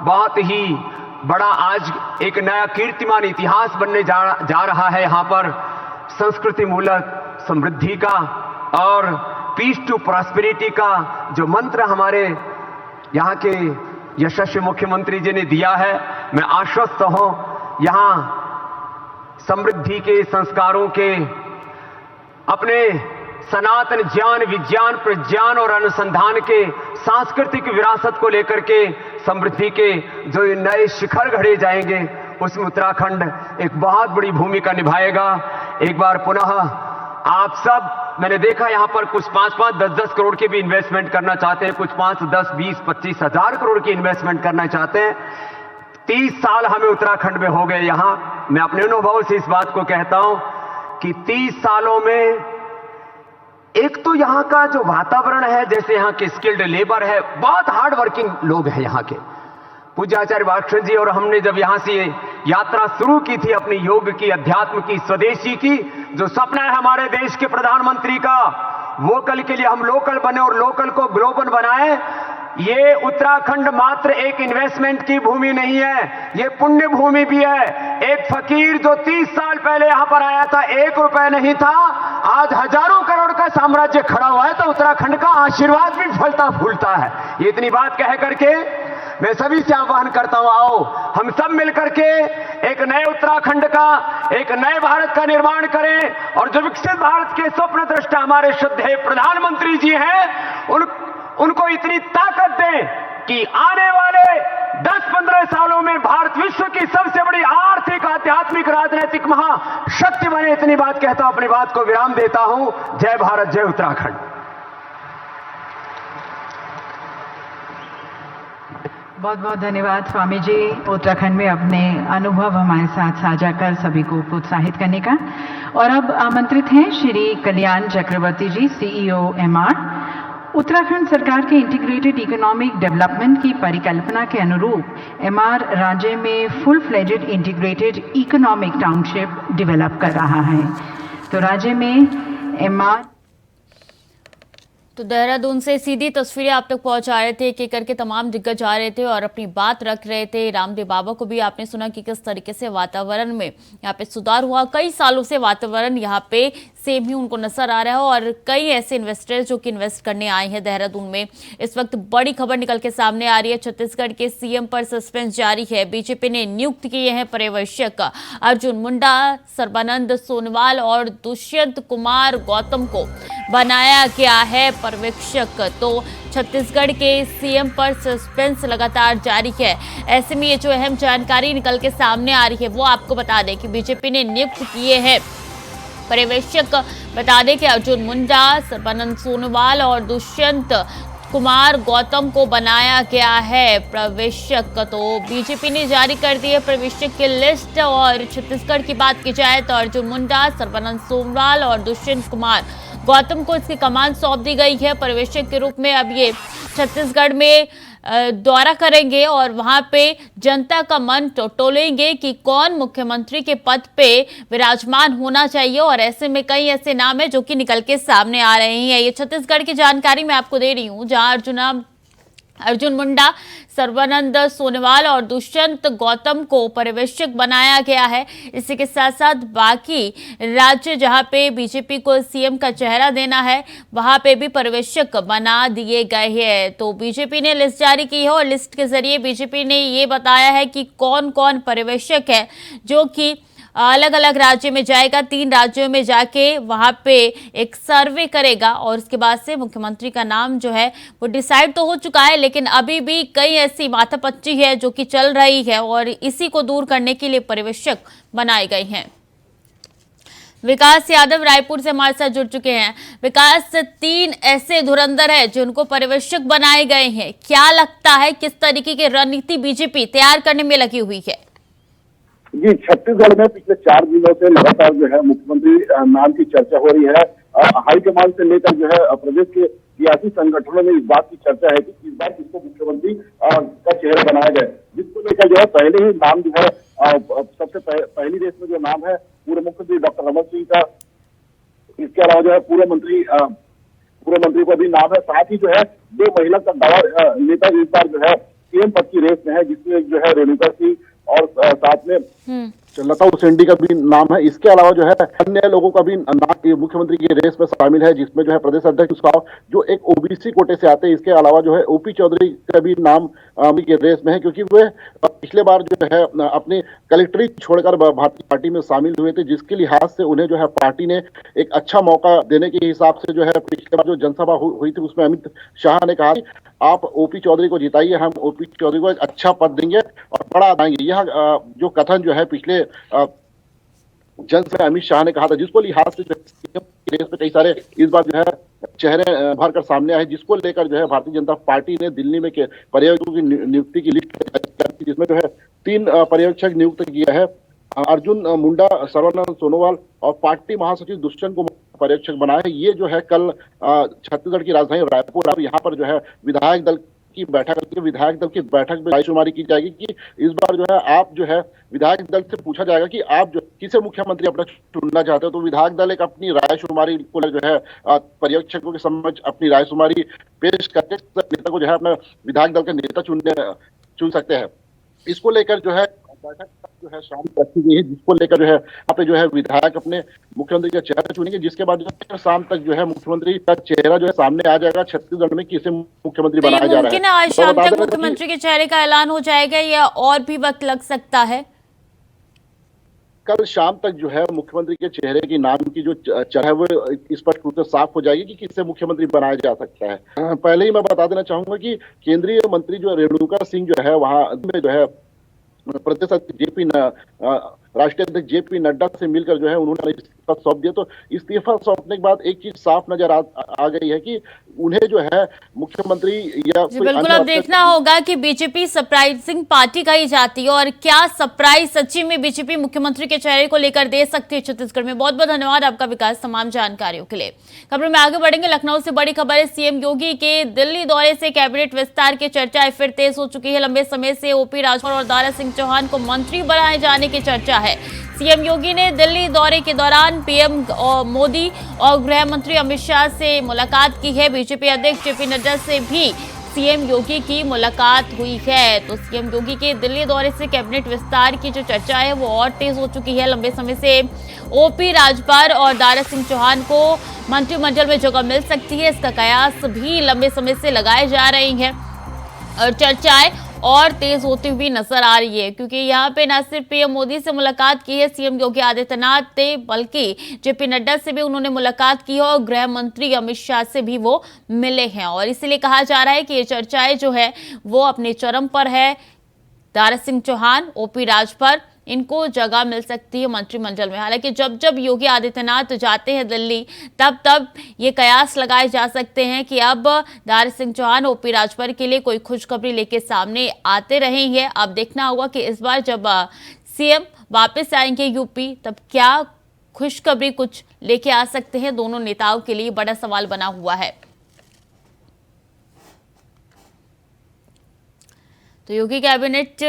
बहुत ही बड़ा आज एक नया कीर्तिमान इतिहास बनने जा रहा है। यहाँ पर संस्कृति मूलक समृद्धि का और पीस टू प्रॉस्पेरिटी का जो मंत्र हमारे यहाँ के यशस्वी मुख्यमंत्री जी ने दिया है, मैं आश्वस्त हूं यहां समृद्धि के, संस्कारों के, अपने सनातन ज्ञान, विज्ञान, प्रज्ञान और अनुसंधान के सांस्कृतिक विरासत को लेकर के समृद्धि के जो नए शिखर गढ़े जाएंगे उसमें उत्तराखंड एक बहुत बड़ी भूमिका निभाएगा। एक बार पुनः आप सब, मैंने देखा यहां पर कुछ 5-5, 10-10 करोड़ की भी इन्वेस्टमेंट करना चाहते हैं, कुछ 5, 10, 20, 25 हजार करोड़ की इन्वेस्टमेंट करना चाहते हैं। 30 साल हमें उत्तराखंड में हो गए। यहां मैं अपने अनुभव से इस बात को कहता हूं कि 30 सालों में एक तो यहां का जो वातावरण है, जैसे यहां के स्किल्ड लेबर है, बहुत हार्ड वर्किंग लोग हैं यहां के। पूज्य आचार्य वाक्षण जी और हमने जब यहां से यात्रा शुरू की थी अपनी योग की, अध्यात्म की, स्वदेशी की, जो सपना है हमारे देश के प्रधानमंत्री का, वोकल के लिए हम लोकल बने और लोकल को ग्लोबल बनाए। ये उत्तराखंड मात्र एक इन्वेस्टमेंट की भूमि नहीं है, ये पुण्य भूमि भी है। एक फकीर जो 30 साल पहले यहां पर आया था, 1 रुपए नहीं था, आज हजारों करोड़ का साम्राज्य खड़ा हुआ है, तो उत्तराखंड का आशीर्वाद भी फलता फूलता है। ये इतनी बात कह करके मैं सभी से आह्वान करता हूं, आओ हम सब मिलकर के एक नए उत्तराखंड का, एक नए भारत का निर्माण करें और जो विकसित भारत के स्वप्न दृष्टा हमारे श्रद्धेय प्रधानमंत्री जी हैं उनको इतनी ताकत दें कि आने वाले 10-15 सालों में भारत विश्व की सबसे बड़ी आर्थिक, आध्यात्मिक, राजनीतिक महाशक्ति बने। इतनी बात कहता हूं, अपनी बात को विराम देता हूं। जय भारत, जय उत्तराखंड। बहुत बहुत धन्यवाद स्वामी जी, उत्तराखंड में अपने अनुभव हमारे साथ साझा कर सभी को प्रोत्साहित करने का। और अब आमंत्रित हैं श्री कल्याण चक्रवर्ती जी, CEO MR। उत्तराखंड सरकार के इंटीग्रेटेड इकोनॉमिक डेवलपमेंट की परिकल्पना के अनुरूप MR राज्य में full fledged integrated economic township develop कर रहा है। तो राज्य में MR तो देहरादून से सीधी तस्वीरें आप तक पहुंचा रहे थे, एक एक करके तमाम दिग्गज आ रहे थे और अपनी बात रख रहे थे। रामदेव बाबा को भी आपने सुना कि किस तरीके से वातावरण में यहाँ पे सुधार हुआ। कई सालों से वातावरण यहाँ पे सेम ही उनको नजर आ रहा है और कई ऐसे इन्वेस्टर्स जो कि इन्वेस्ट करने आए हैं देहरादून में। इस वक्त बड़ी खबर निकल के सामने आ रही है, छत्तीसगढ़ के CM पर सस्पेंस जारी है। बीजेपी ने नियुक्त किए हैं पर्यवेक्षक अर्जुन मुंडा, सर्बानंद सोनोवाल और दुष्यंत कुमार गौतम को बनाया गया है पर्यवेक्षक। तो छत्तीसगढ़ के CM पर सस्पेंस लगातार जारी है। ऐसे में ये जो अहम जानकारी निकल के सामने आ रही है वो आपको बता दें कि बीजेपी ने नियुक्त किए हैं पर्यवेक्षक। बता दें कि अर्जुन मुंडा, सर्बानंद सोनोवाल और दुष्यंत कुमार गौतम को बनाया गया है पर्यवेक्षक। तो बीजेपी ने जारी कर दी है पर्यवेक्षक की लिस्ट। और छत्तीसगढ़ की बात की जाए तो अर्जुन मुंडा, सर्बानंद सोनोवाल और दुष्यंत कुमार गौतम को इसकी कमान सौंप दी गई है पर्यवेक्षक के रूप में। अब ये छत्तीसगढ़ में दौरा करेंगे और वहां पे जनता का मन टटोलेंगे कि कौन मुख्यमंत्री के पद पे विराजमान होना चाहिए। और ऐसे में कई ऐसे नाम हैं जो कि निकल के सामने आ रहे हैं। ये छत्तीसगढ़ की जानकारी मैं आपको दे रही हूँ, जहां अर्जुन मुंडा, सर्बानंद सोनोवाल और दुष्यंत गौतम को पर्यवेक्षक बनाया गया है। इसी के साथ साथ बाकी राज्य जहां पे बीजेपी को CM का चेहरा देना है वहां पे भी पर्यवेक्षक बना दिए गए हैं। तो बीजेपी ने लिस्ट जारी की है और लिस्ट के जरिए बीजेपी ने ये बताया है कि कौन कौन पर्यवेक्षक है जो कि अलग अलग राज्य में जाएगा। 3 राज्यों में जाके वहां पे एक सर्वे करेगा और उसके बाद से मुख्यमंत्री का नाम जो है वो डिसाइड तो हो चुका है, लेकिन अभी भी कई ऐसी माथापच्ची है जो कि चल रही है और इसी को दूर करने के लिए पर्यवेक्षक बनाए गए हैं। विकास यादव रायपुर से हमारे साथ जुड़ चुके हैं। विकास, 3 ऐसे धुरंधर है जिनको पर्यवेक्षक बनाए गए हैं, क्या लगता है किस तरीके की रणनीति बीजेपी तैयार करने में लगी हुई है? जी, छत्तीसगढ़ में पिछले 4 दिनों से लगातार जो है मुख्यमंत्री नाम की चर्चा हो रही है। हाईकमान से लेकर जो है प्रदेश के सियासी संगठनों में इस बात की चर्चा है कि इस बार किसको मुख्यमंत्री का चेहरा बनाया जाए, जिसको लेकर जो है पहले ही नाम जो है सबसे पहली रेस में जो नाम है पूर्व मुख्यमंत्री डॉक्टर रमन सिंह का। इसके अलावा जो है पूर्व मंत्री का भी नाम है। साथ ही जो है 2 महिला का दावा नेता इस बार जो है CM पद की रेस में है, जिसमें जो है रेणुका सिंह और साथ में लता उसेंडी का भी नाम है। इसके अलावा जो है अन्य लोगों का भी नाम मुख्यमंत्री की रेस में शामिल है, जिसमें जो है प्रदेश अध्यक्ष जो एक OBC कोटे से आते हैं। इसके अलावा जो है OP चौधरी का भी नाम की रेस में है, क्योंकि वे पिछले बार जो है अपनी कलेक्ट्री छोड़कर भारतीय पार्टी में शामिल हुए थे, जिसके लिहाज से उन्हें जो है पार्टी ने एक अच्छा मौका देने के हिसाब से जो है पिछले बार जो जनसभा हुई थी उसमें अमित शाह ने कहा आप OP चौधरी को जिताइए, हम OP चौधरी को एक अच्छा पद देंगे और बड़ा देंगे। यह जो कथन जो है पिछले जनसभा अमित शाह ने कहा था, जिसको लिहाज से रेस में कई सारे इस बार जो है चेहरे भर कर सामने आए, जिसको लेकर जो है भारतीय जनता पार्टी ने दिल्ली में पर्यवेक्षकों की नियुक्ति की लिस्ट तैयार की, जिसमें जो है 3 पर्यवेक्षक नियुक्त किया है। अर्जुन मुंडा, सर्बानंद सोनोवाल और पार्टी महासचिव दुष्यंत को पर्यवेक्षक बनाया है। ये जो है कल छत्तीसगढ़ की राजधानी रायपुर, अब यहाँ पर जो है विधायक दल की बैठक में रायशुमारी की जाएगी कि इस बार जो है आप जो है विधायक दल से पूछा जाएगा कि आप जो किसे मुख्यमंत्री अपना चुनना चाहते हो। तो विधायक दल एक अपनी रायशुमारी को जो है पर्यवेक्षकों के समक्ष अपनी रायशुमारी पेश करके नेता को जो है अपना विधायक दल के नेता चुन सकते हैं। इसको लेकर जो है बैठक जो है शाम को रखी गई है, जिसको लेकर जो है यहाँ पे जो है विधायक अपने मुख्यमंत्री का चेहरा चुनेंगे, जिसके बाद जो है शाम तक जो है मुख्यमंत्री का चेहरा जो है सामने आ जाएगा। छत्तीसगढ़ में किसे मुख्यमंत्री बनाया जा रहा है, आज शाम तक मुख्यमंत्री के चेहरे का ऐलान हो जाएगा या और भी वक्त लग सकता है? कल शाम तक जो है मुख्यमंत्री के चेहरे की नाम की जो चर्चा है वो स्पष्ट रूप से साफ हो जाएगी कि किससे मुख्यमंत्री बनाया जा सकता है। पहले ही मैं बता देना चाहूंगा कि केंद्रीय मंत्री जो रेणुका सिंह जो है वहां में जो है प्रदेश राष्ट्रीय अध्यक्ष जेपी नड्डा से मिलकर जो है उन्होंने इस्तीफा सौंप दिया। तो इस्तीफा सौंपने के बाद एक चीज साफ नजर आ गई है कि उन्हें जो है मुख्यमंत्री या बिल्कुल अब देखना होगा कि बीजेपी सरप्राइजिंग पार्टी कही जाती है और क्या सरप्राइज सच्ची में बीजेपी मुख्यमंत्री के चेहरे को लेकर दे सकती है छत्तीसगढ़ में। बहुत बहुत धन्यवाद आपका विकास तमाम जानकारियों के लिए। खबरों में आगे बढ़ेंगे। लखनऊ से बड़ी खबर है, सीएम योगी के दिल्ली दौरे से कैबिनेट विस्तार की चर्चा फिर तेज हो चुकी है। लंबे समय से ओपी राजभर और दारा सिंह चौहान को मंत्री बनाए जाने की चर्चा है। सीएम योगी ने दिल्ली दौरे के दौरान पीएम मोदी और गृह मंत्री अमित शाह से मुलाकात की है। बीजेपी अध्यक्ष जेपी नड्डा से भी सीएम योगी की मुलाकात हुई है। तो सीएम योगी के दिल्ली दौरे से कैबिनेट विस्तार की जो चर्चा है वो और तेज हो चुकी है। लंबे समय से ओपी राजभर और दारा सिंह चौहान को मंत्रिमंडल में जगह मिल सकती है, इसका कयास भी लंबे समय से लगाए जा रही है और चर्चाएं और तेज होती हुई नजर आ रही है, क्योंकि यहाँ पे न सिर्फ पीएम मोदी से मुलाकात की है सीएम योगी आदित्यनाथ ने, बल्कि जेपी नड्डा से भी उन्होंने मुलाकात की है और गृह मंत्री अमित शाह से भी वो मिले हैं। और इसलिए कहा जा रहा है कि ये चर्चाएं जो है वो अपने चरम पर है। दारा सिंह चौहान, ओपी राजभर, इनको जगह मिल सकती है मंत्रिमंडल में। हालांकि जब जब योगी आदित्यनाथ जाते हैं दिल्ली तब तब ये कयास लगाए जा सकते हैं कि अब दारा सिंह चौहान, ओपी राजभर के लिए कोई खुशखबरी लेके सामने आते रहेंगे। अब देखना होगा कि इस बार जब सीएम वापस आएंगे यूपी तब क्या खुशखबरी कुछ लेके आ सकते हैं। दोनों नेताओं के लिए बड़ा सवाल बना हुआ है। तो योगी कैबिनेट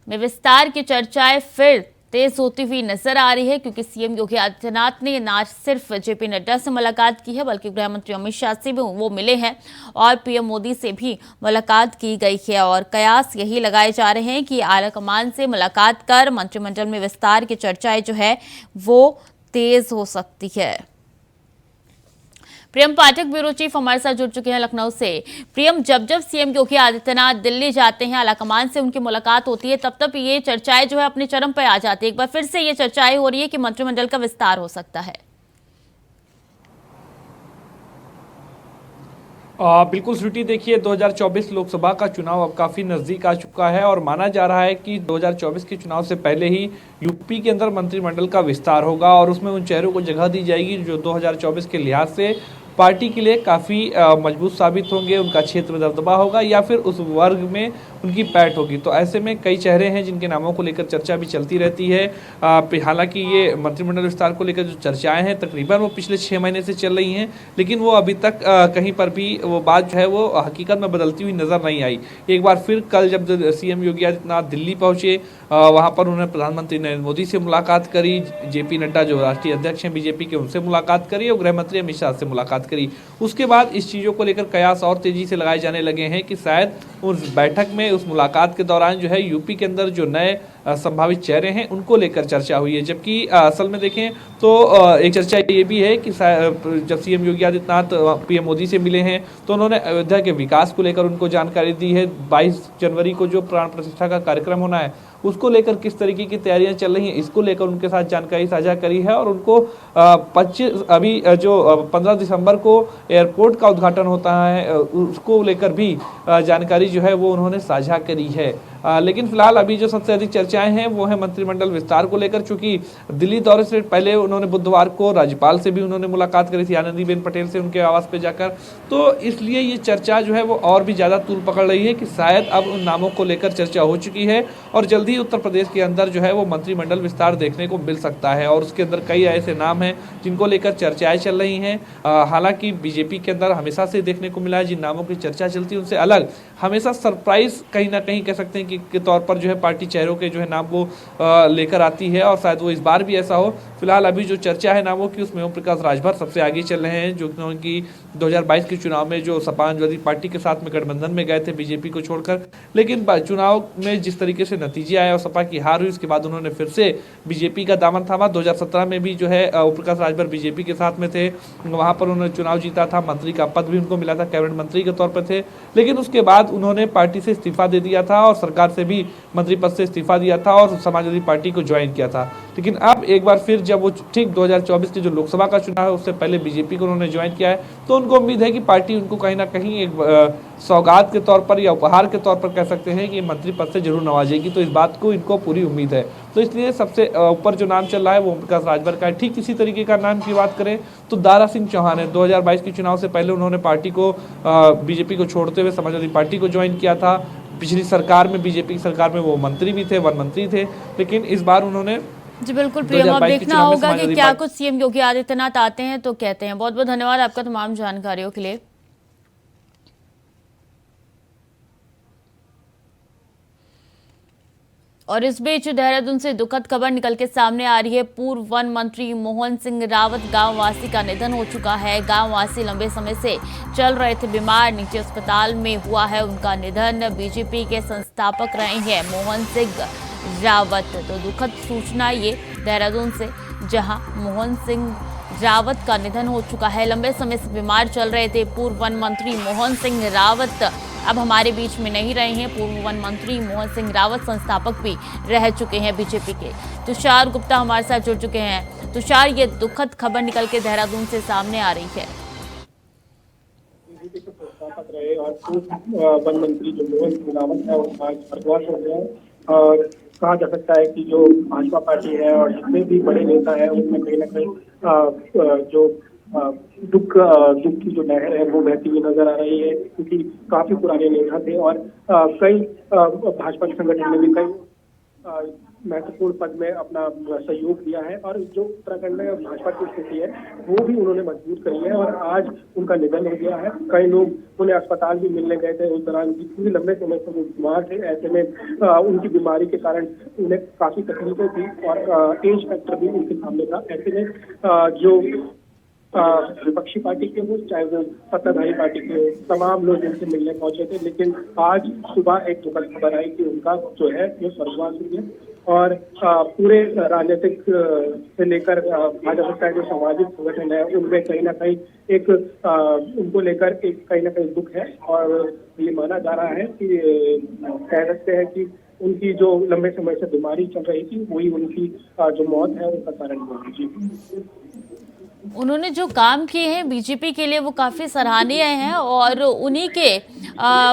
में विस्तार की चर्चाएं फिर तेज होती हुई नजर आ रही है, क्योंकि सीएम योगी आदित्यनाथ ने न सिर्फ जेपी नड्डा से मुलाकात की है बल्कि गृह मंत्री अमित शाह से भी वो मिले हैं और पीएम मोदी से भी मुलाकात की गई है। और कयास यही लगाए जा रहे हैं कि आलाकमान से मुलाकात कर मंत्रिमंडल में विस्तार की चर्चाएं जो है वो तेज हो सकती है। प्रियम पाठक ब्यूरो चीफ हमारे साथ जुड़ चुके हैं लखनऊ से। प्रियम, जब जब सीएम योगी आदित्यनाथ दिल्ली जाते हैं, आलाकमान से उनकी मुलाकात होती है, तब तब ये चर्चाएं जो है अपने चरम पर आ जाती है। एक बार फिर से ये चर्चाएं हो रही है कि मंत्रिमंडल का विस्तार हो सकता है। बिल्कुल श्रुति, देखिए 2024 लोकसभा का चुनाव अब काफ़ी नज़दीक आ चुका है और माना जा रहा है कि 2024 के चुनाव से पहले ही यूपी के अंदर मंत्रिमंडल का विस्तार होगा और उसमें उन चेहरों को जगह दी जाएगी जो 2024 के लिहाज से पार्टी के लिए काफ़ी मजबूत साबित होंगे, उनका क्षेत्र में दबदबा होगा या फिर उस वर्ग में उनकी पैठ होगी। तो ऐसे में कई चेहरे हैं जिनके नामों को लेकर चर्चा भी चलती रहती है। हालांकि ये मंत्रिमंडल विस्तार को लेकर जो चर्चाएं हैं तकरीबन वो पिछले 6 महीने से चल रही हैं, लेकिन वो अभी तक कहीं पर भी वो बात जो है वो हकीकत में बदलती हुई नज़र नहीं आई। एक बार फिर कल जब सीएम योगी आदित्यनाथ दिल्ली पहुँचे, वहाँ पर उन्होंने प्रधानमंत्री नरेंद्र मोदी से मुलाकात करी, जेपी नड्डा जो राष्ट्रीय अध्यक्ष हैं बीजेपी के, उनसे मुलाकात करी और गृह मंत्री अमित शाह से मुलाकात करी। उसके बाद इस चीज़ों को लेकर कयास और तेजी से लगाए जाने लगे हैं कि शायद उस बैठक में, उस मुलाकात के दौरान जो है यूपी के अंदर जो नए संभावित चेहरे हैं उनको लेकर चर्चा हुई है। जबकि असल में देखें तो एक चर्चा ये भी है कि जब सीएम योगी आदित्यनाथ पीएम मोदी से मिले हैं तो उन्होंने अयोध्या के विकास को लेकर उनको जानकारी दी है। 22 जनवरी को जो प्राण प्रतिष्ठा का कार्यक्रम होना है उसको लेकर किस तरीके की तैयारियां चल रही हैं, इसको लेकर उनके साथ जानकारी साझा करी है। और उनको 15 दिसंबर को एयरपोर्ट का उद्घाटन होता है, उसको लेकर भी जानकारी जो है वो उन्होंने साझा करी है। लेकिन फिलहाल अभी जो सबसे अधिक चर्चाएं हैं वो है मंत्रिमंडल विस्तार को लेकर, चूंकि दिल्ली दौरे से पहले उन्होंने बुधवार को राज्यपाल से भी उन्होंने मुलाकात करी थी, आनंदीबेन पटेल से, उनके आवास पे जाकर। तो इसलिए ये चर्चा जो है वो और भी ज़्यादा तूल पकड़ रही है कि शायद अब उन नामों को लेकर चर्चा हो चुकी है और जल्दी उत्तर प्रदेश के अंदर जो है वो मंत्रिमंडल विस्तार देखने को मिल सकता है। और उसके अंदर कई ऐसे नाम हैं जिनको लेकर चर्चाएँ चल रही हैं। हालांकि बीजेपी के अंदर हमेशा से देखने को मिला है जिन नामों की चर्चा चलती है उनसे अलग हमेशा सरप्राइज कहीं ना कहीं कह सकते हैं कि तौर पर जो है पार्टी चेहरों के जो है नाम वो लेकर आती है और शायद वो इस बार भी ऐसा हो। फिलहाल अभी जो चर्चा है नामों की उसमें ओम प्रकाश राजभर सबसे आगे चल रहे हैं, जो उनकी 2022 के चुनाव में जो सपा समाजवादी पार्टी के साथ में गठबंधन में गए थे बीजेपी को छोड़कर, लेकिन चुनाव में जिस तरीके से नतीजे आए और सपा की हार हुई उसके बाद उन्होंने फिर से बीजेपी का दामन थामा। 2017 में भी जो है ओम प्रकाश राजभर बीजेपी के साथ में थे, वहाँ पर उन्होंने चुनाव जीता था, मंत्री का पद भी उनको मिला था, कैबिनेट मंत्री के तौर पर थे, लेकिन उसके बाद उन्होंने पार्टी से इस्तीफा दे दिया था और सरकार सरकार से भी मंत्री पद से इस्तीफा दिया था और समाजवादी पार्टी को ज्वाइन किया था। लेकिन अब एक बार फिर जब वो ठीक 2024 के जो लोकसभा का चुनाव है उससे पहले बीजेपी को उन्होंने ज्वाइन किया है, तो उनको उम्मीद है कि पार्टी उनको कहीं ना कहीं एक सौगात के तौर पर या उपहार के तौर पर कह सकते हैं कि मंत्री पद से जरूर नवाजेगी। तो इस बात को इनको पूरी उम्मीद है। तो इसलिए सबसे ऊपर जो नाम चल रहा है वो ओम प्रकाश राजभर का है। ठीक इसी तरीके का नाम की बात करें तो दारा सिंह चौहान है। 2022 के चुनाव से पहले उन्होंने पार्टी को बीजेपी को छोड़ते हुए समाजवादी पार्टी को ज्वाइन किया था। पिछली सरकार में, बीजेपी की सरकार में वो मंत्री भी थे, वन मंत्री थे, लेकिन इस बार उन्होंने जी बिल्कुल प्रियम, अब देखना होगा कि क्या कुछ सीएम योगी आदित्यनाथ आते हैं तो कहते हैं। बहुत बहुत धन्यवाद आपका तमाम जानकारियों के लिए। और इस बीच देहरादून से दुखद खबर निकल के सामने आ रही है। पूर्व वन मंत्री मोहन सिंह रावत गांववासी का निधन हो चुका है। गांववासी लंबे समय से चल रहे थे बीमार, निजी अस्पताल में हुआ है उनका निधन। बीजेपी के संस्थापक रहे हैं मोहन सिंह रावत। तो दुखद सूचना ये देहरादून से, जहां मोहन सिंह रावत का निधन हो चुका है। लंबे समय से बीमार चल रहे थे पूर्व वन मंत्री मोहन सिंह रावत अब हमारे बीच में नहीं रहे हैं। पूर्व वन मंत्री मोहन सिंह रावत संस्थापक भी रह चुके हैं बीजेपी के। तुषार गुप्ता हमारे साथ जुड़ चुके हैं। तुषार, ये दुखद खबर निकल के देहरादून से सामने आ रही है। बीजेपी के संस्थापक रहे और पूर्व वन मंत्री जो मोहन सिंह रावत है उनका स्वर्गवास हो गया। और कहा जा सकता है कि जो भाजपा पार्टी है और जितने भी बड़े नेता है उनमें कहीं ना कहीं जो दुख की जो लहर है वो बहती हुई नजर आ रही है, क्योंकि काफी पुराने नेता थे और कई भाजपा के संगठन में भी कई महत्वपूर्ण पद में अपना सहयोग दिया है। और जो उत्तराखंड में भाजपा की स्थिति है वो भी उन्होंने मजबूत करी है और आज उनका निधन हो गया है। कई लोग उन्हें अस्पताल भी मिलने गए थे उस दौरान, क्योंकि लंबे समय से वो बीमार थे। ऐसे में उनकी बीमारी के कारण उन्हें काफी तकलीफें थी और एज फैक्टर भी उनके सामने था। ऐसे में जो विपक्षी पार्टी के हो चाहे वो सत्ताधारी पार्टी के हो, तमाम लोग उनसे मिलने पहुंचे थे। लेकिन आज सुबह एक दुखद खबर आई कि उनका जो है वो स्वर्गवास हुई है। और पूरे राजनीतिक से लेकर भाजपा का जो सामाजिक संगठन है उनमें कहीं ना कहीं एक उनको लेकर एक कहीं ना कहीं दुख है। और ये माना जा रहा है कि कह सकते हैं कि उनकी जो लंबे समय से बीमारी चल रही थी वही उनकी जो मौत है उनका कारण हुआ। उन्होंने जो काम किए हैं बीजेपी के लिए वो काफी सराहनीय हैं और उन्हीं के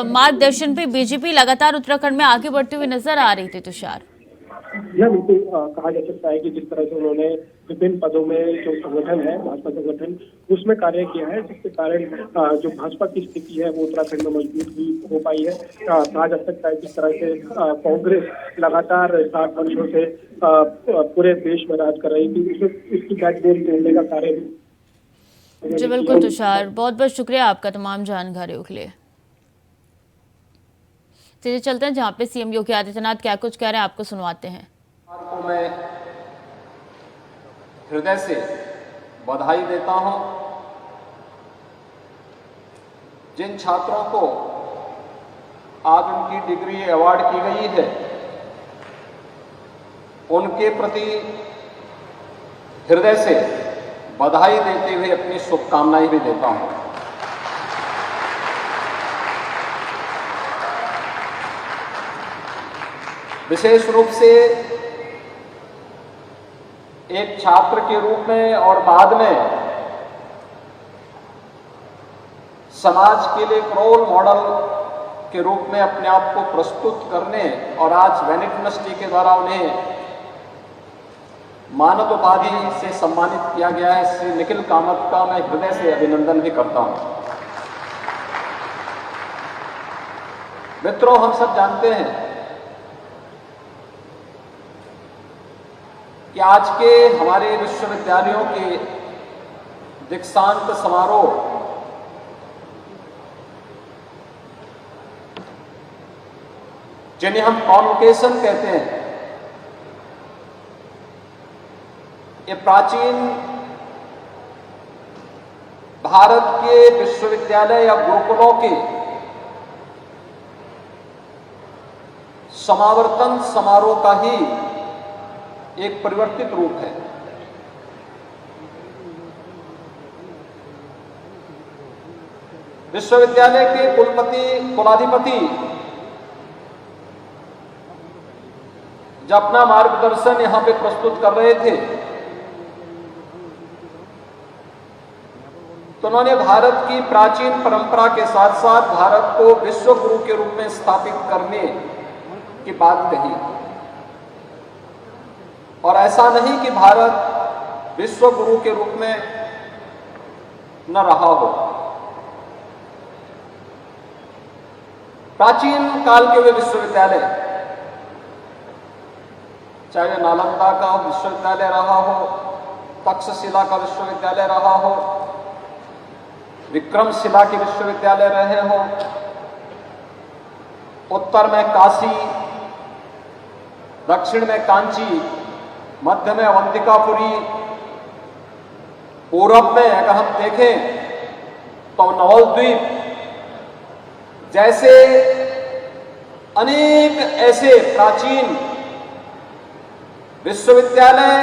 मार्गदर्शन पे बीजेपी लगातार उत्तराखंड में आगे बढ़ती हुई नजर आ रही थी। तुषार, यह बिल्कुल कहा जा सकता है कि जिस तरह से उन्होंने विभिन्न पदों में जो संगठन है भाजपा संगठन उसमें कार्य किया है, जिसके कारण जो भाजपा की स्थिति है वो उत्तराखंड में मजबूत भी हो पाई है। कहा जा सकता है जिस तरह से कांग्रेस लगातार 60 वर्षों से पूरे देश में राज कर रही थी, उसकी बैकबोन तोड़ने का कार्य भी। जी बिल्कुल तुषार, बहुत बहुत शुक्रिया आपका तमाम जानकारियों के लिए। चलिए चलते हैं जहाँ पे सीएम योगी आदित्यनाथ क्या कुछ कह रहे हैं, आपको सुनवाते हैं। आपको मैं हृदय से बधाई देता हूं। जिन छात्रों को आज उनकी डिग्री अवार्ड की गई है उनके प्रति हृदय से बधाई देते हुए अपनी शुभकामनाएं भी देता हूं। विशेष रूप से एक छात्र के रूप में और बाद में समाज के लिए एक रोल मॉडल के रूप में अपने आप को प्रस्तुत करने और आज वेनिट यूनिवर्सिटी के द्वारा उन्हें मानद उपाधि से सम्मानित किया गया है, श्री निखिल कामत का मैं हृदय से अभिनंदन भी करता हूं। मित्रों, हम सब जानते हैं कि आज के हमारे विश्वविद्यालयों के दीक्षांत समारोह जिन्हें हम कॉन्वोकेशन कहते हैं, ये प्राचीन भारत के विश्वविद्यालय या गुरुकुलों के समावर्तन समारोह का ही एक परिवर्तित रूप है। विश्वविद्यालय के कुलाधिपति जो अपना मार्गदर्शन यहाँ पे प्रस्तुत कर रहे थे, तो उन्होंने भारत की प्राचीन परंपरा के साथ साथ भारत को विश्व गुरु के रूप में स्थापित करने की बात कही। और ऐसा नहीं कि भारत विश्व गुरु के रूप में न रहा हो। प्राचीन काल के वे विश्वविद्यालय, चाहे वे नालंदा का विश्वविद्यालय रहा हो, तक्षशिला का विश्वविद्यालय रहा हो, विक्रमशिला के विश्वविद्यालय रहे हो, उत्तर में काशी, दक्षिण में कांची, मध्य में अवंतिकापुरी, पूरब में अगर हम देखें तो नवलद्वीप जैसे अनेक ऐसे प्राचीन विश्वविद्यालय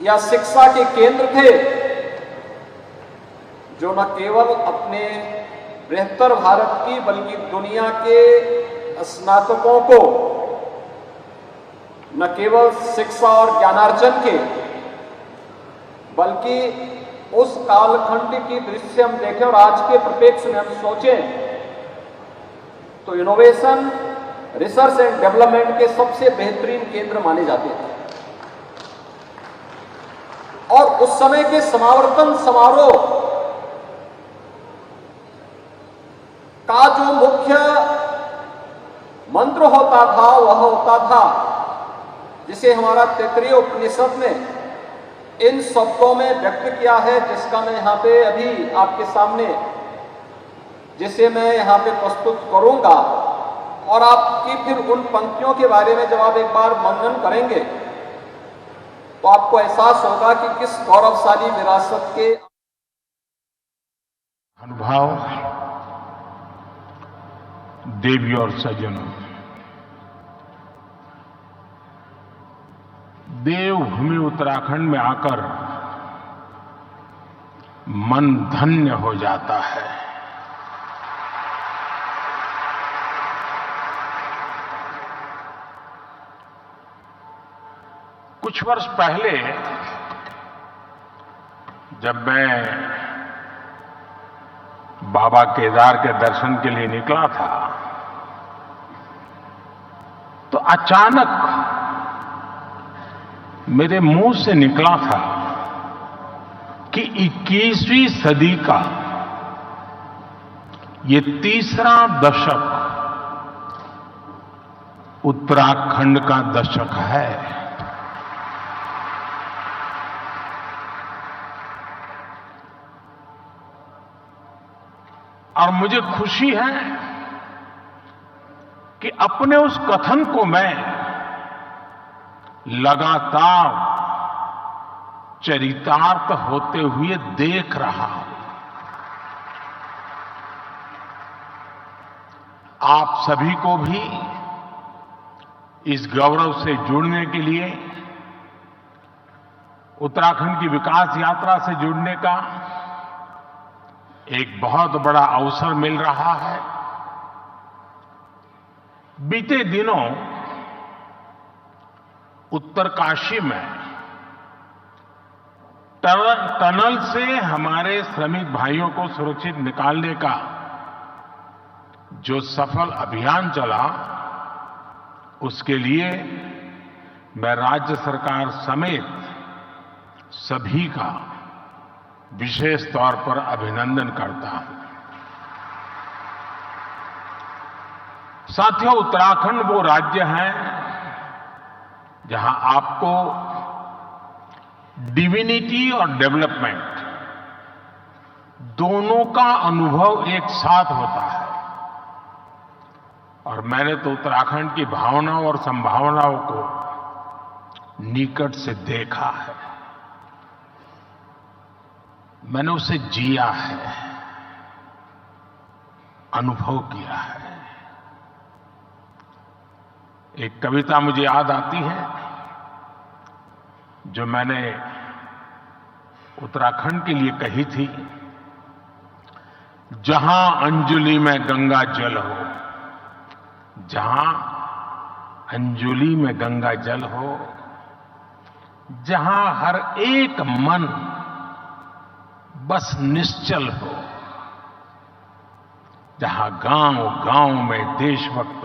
या शिक्षा के केंद्र थे, जो न केवल अपने बृहत्तर भारत की बल्कि दुनिया के स्नातकों को न केवल शिक्षा और ज्ञानार्जन के, बल्कि उस कालखंड की दृश्य हम देखें और आज के परिप्रेक्ष्य में हम सोचें तो इनोवेशन, रिसर्च एंड डेवलपमेंट के सबसे बेहतरीन केंद्र माने जाते थे। और उस समय के समावर्तन समारोह का जो मुख्य मंत्र होता था वह होता था, जिसे हमारा तैत्तिरीय उपनिषद में इन शब्दों में व्यक्त किया है, जिसका मैं यहाँ पे अभी आपके सामने, जिसे मैं यहाँ पे प्रस्तुत करूंगा, और आपकी फिर उन पंक्तियों के बारे में जब आप एक बार मनन करेंगे तो आपको एहसास होगा कि किस गौरवशाली विरासत के अनुभाव। देवी और सज्जनों, देवभूमि उत्तराखंड में आकर मन धन्य हो जाता है। कुछ वर्ष पहले जब मैं बाबा केदार के दर्शन के लिए निकला था तो अचानक मेरे मुंह से निकला था कि 21वीं सदी का ये तीसरा दशक उत्तराखंड का दशक है। और मुझे खुशी है कि अपने उस कथन को मैं लगातार चरितार्थ होते हुए देख रहा हूं। आप सभी को भी इस गौरव से जुड़ने के लिए, उत्तराखंड की विकास यात्रा से जुड़ने का एक बहुत बड़ा अवसर मिल रहा है। बीते दिनों उत्तरकाशी में टनल से हमारे श्रमिक भाइयों को सुरक्षित निकालने का जो सफल अभियान चला, उसके लिए मैं राज्य सरकार समेत सभी का विशेष तौर पर अभिनंदन करता हूं। साथियों, उत्तराखंड वो राज्य है जहां आपको डिविनिटी और डेवलपमेंट दोनों का अनुभव एक साथ होता है। और मैंने तो उत्तराखंड की भावनाओं और संभावनाओं को निकट से देखा है, मैंने उसे जिया है, अनुभव किया है। एक कविता मुझे याद आती है जो मैंने उत्तराखंड के लिए कही थी। जहां अंजुलि में गंगा जल हो, जहां अंजुलि में गंगा जल हो, जहां हर एक मन बस निश्चल हो, जहां गांव-गांव में देशभक्त,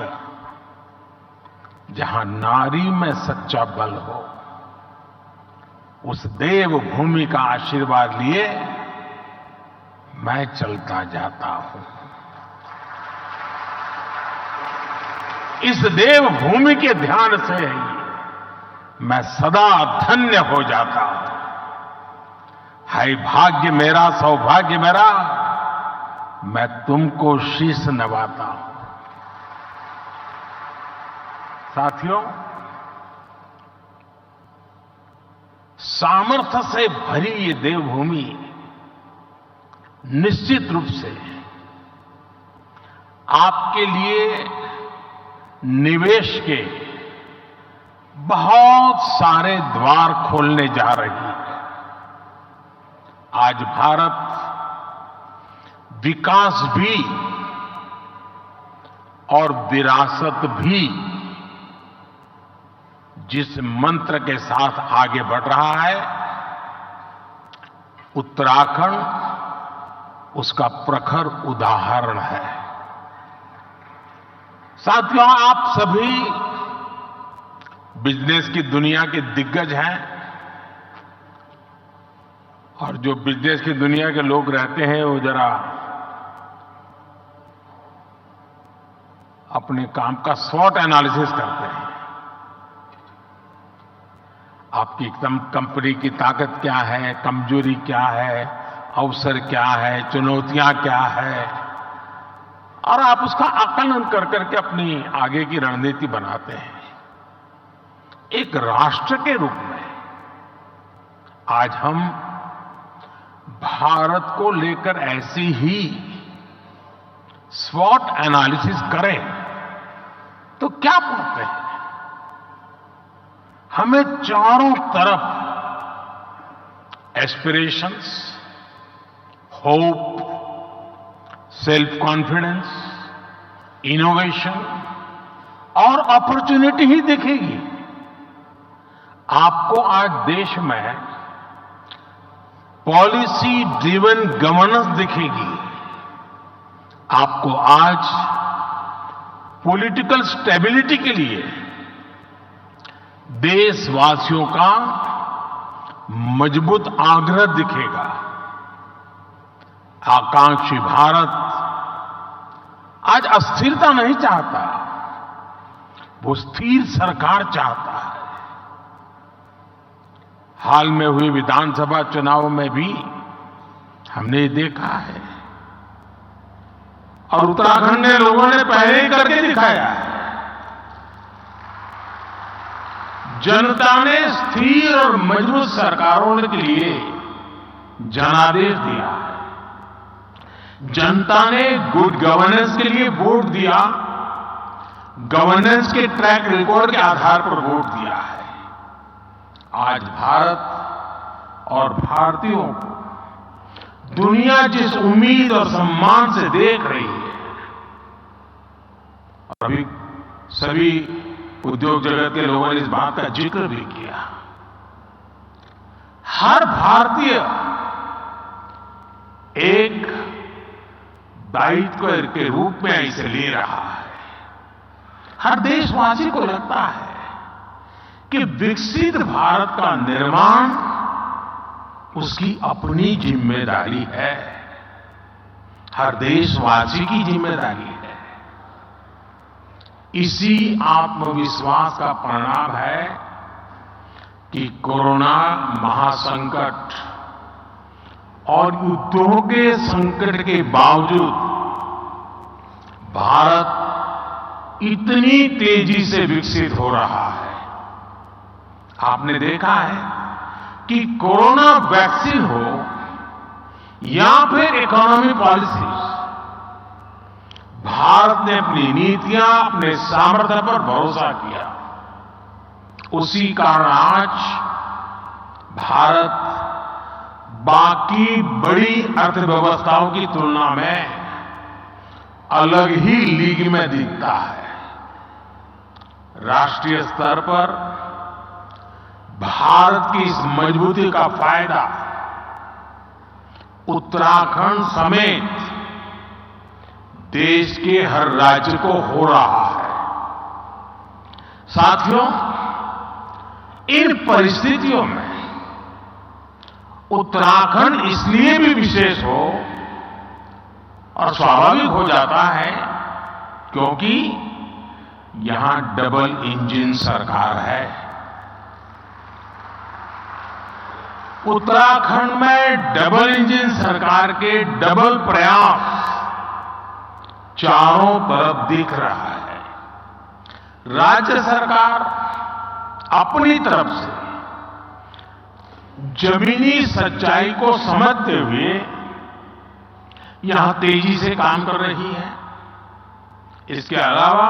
जहां नारी में सच्चा बल हो, उस देव भूमि का आशीर्वाद लिए मैं चलता जाता हूं। इस देव भूमि के ध्यान से मैं सदा धन्य हो जाता हूं। हाय भाग्य मेरा, सौभाग्य मेरा, मैं तुमको शीश नवाता हूं। साथियों, सामर्थ्य से भरी ये देवभूमि निश्चित रूप से आपके लिए निवेश के बहुत सारे द्वार खोलने जा रही है। आज भारत विकास भी और विरासत भी जिस मंत्र के साथ आगे बढ़ रहा है, उत्तराखंड उसका प्रखर उदाहरण है। साथियों, आप सभी बिजनेस की दुनिया के दिग्गज हैं और जो बिजनेस की दुनिया के लोग रहते हैं वो जरा अपने काम का स्वॉट एनालिसिस करते हैं। आपकी एकदम कंपनी की ताकत क्या है, कमजोरी क्या है, अवसर क्या है, चुनौतियां क्या है, और आप उसका आकलन कर करके अपनी आगे की रणनीति बनाते हैं। एक राष्ट्र के रूप में आज हम भारत को लेकर ऐसी ही स्वॉट एनालिसिस करें तो क्या पाते हैं? हमें चारों तरफ aspirations, hope, self confidence, innovation और अपॉर्चुनिटी ही दिखेगी। आपको आज देश में पॉलिसी ड्रिवन गवर्नेंस दिखेगी। आपको आज पॉलिटिकल स्टेबिलिटी के लिए देशवासियों का मजबूत आग्रह दिखेगा। आकांक्षी भारत आज अस्थिरता नहीं चाहता, वो स्थिर सरकार चाहता है। हाल में हुए विधानसभा चुनाव में भी हमने देखा है और उत्तराखंड के लोगों ने पहले ही करके दिखाया है। जनता ने स्थिर और मजबूत सरकारों के लिए जनादेश दिया है। जनता ने गुड गवर्नेंस के लिए वोट दिया, गवर्नेंस के ट्रैक रिकॉर्ड के आधार पर वोट दिया है। आज भारत और भारतीयों को दुनिया जिस उम्मीद और सम्मान से देख रही है, और अभी सभी उद्योग जगत के लोगों ने इस बात का जिक्र भी किया, हर भारतीय एक दायित्व के रूप में इसे ले रहा है। हर देशवासी को लगता है कि विकसित भारत का निर्माण उसकी अपनी जिम्मेदारी है, हर देशवासी की जिम्मेदारी है। इसी आत्मविश्वास का परिणाम है कि कोरोना महासंकट और युद्धों के संकट के बावजूद भारत इतनी तेजी से विकसित हो रहा है। आपने देखा है कि कोरोना वैक्सीन हो या फिर इकोनॉमी पॉलिसीज, भारत ने अपनी नीतियां, अपने सामर्थ्य पर भरोसा किया। उसी कारण आज भारत बाकी बड़ी अर्थव्यवस्थाओं की तुलना में अलग ही लीग में दिखता है। राष्ट्रीय स्तर पर भारत की इस मजबूती का फायदा उत्तराखंड समेत देश के हर राज्य को हो रहा है। साथियों, इन परिस्थितियों में उत्तराखंड इसलिए भी विशेष हो और स्वाभाविक हो जाता है क्योंकि यहां डबल इंजन सरकार है। उत्तराखंड में डबल इंजन सरकार के डबल प्रयास चारों तरफ दिख रहा है। राज्य सरकार अपनी तरफ से जमीनी सच्चाई को समझते हुए यहां तेजी से काम कर रही है। इसके अलावा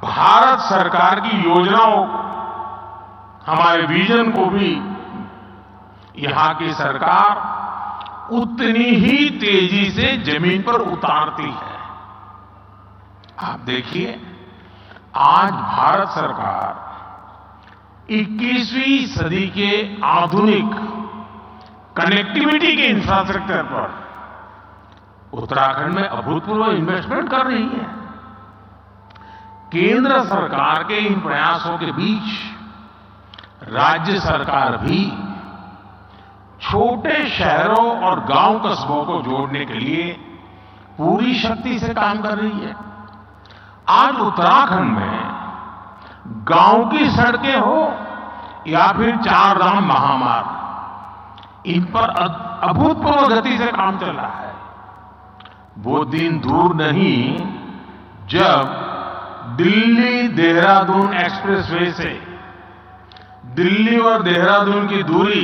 भारत सरकार की योजनाओं, हमारे विजन को भी यहां की सरकार उतनी ही तेजी से जमीन पर उतारती है। आप देखिए, आज भारत सरकार 21वीं सदी के आधुनिक कनेक्टिविटी के इंफ्रास्ट्रक्चर पर उत्तराखंड में अभूतपूर्व इन्वेस्टमेंट कर रही है। केंद्र सरकार के इन प्रयासों के बीच राज्य सरकार भी छोटे शहरों और गांव कस्बों को जोड़ने के लिए पूरी शक्ति से काम कर रही है। आज उत्तराखंड में गांव की सड़कें हो या फिर चार धाम महामार्ग, इन पर अभूतपूर्व गति से काम चल रहा है। वो दिन दूर नहीं जब दिल्ली देहरादून एक्सप्रेसवे से दिल्ली और देहरादून की दूरी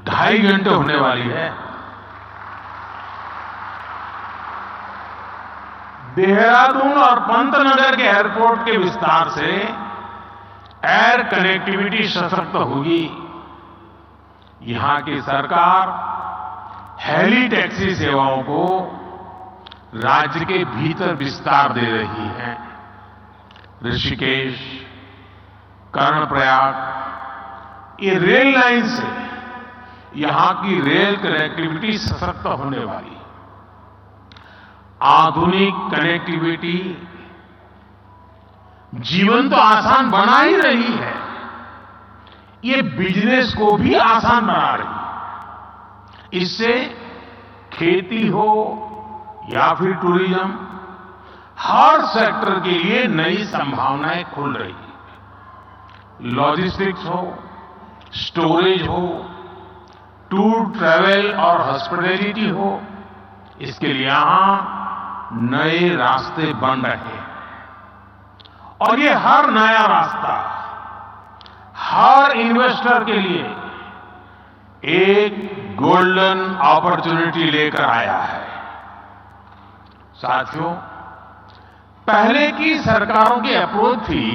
2.5 घंटे होने वाली है। देहरादून और पंतनगर के एयरपोर्ट के विस्तार से एयर कनेक्टिविटी सशक्त होगी। यहां की सरकार हेली टैक्सी सेवाओं को राज्य के भीतर विस्तार दे रही है। ऋषिकेश, कर्णप्रयाग, ये रेल लाइन से यहां की रेल कनेक्टिविटी सशक्त होने वाली है। आधुनिक कनेक्टिविटी जीवन तो आसान बना ही रही है, ये बिजनेस को भी आसान बना रही है। इससे खेती हो या फिर टूरिज्म, हर सेक्टर के लिए नई संभावनाएं खुल रही है। लॉजिस्टिक्स हो, स्टोरेज हो, टूर ट्रैवल और हॉस्पिटैलिटी हो, इसके लिए यहां नए रास्ते बन रहे हैं। और ये हर नया रास्ता हर इन्वेस्टर के लिए एक गोल्डन अपॉर्चुनिटी लेकर आया है। साथियों, पहले की सरकारों की अप्रोच थी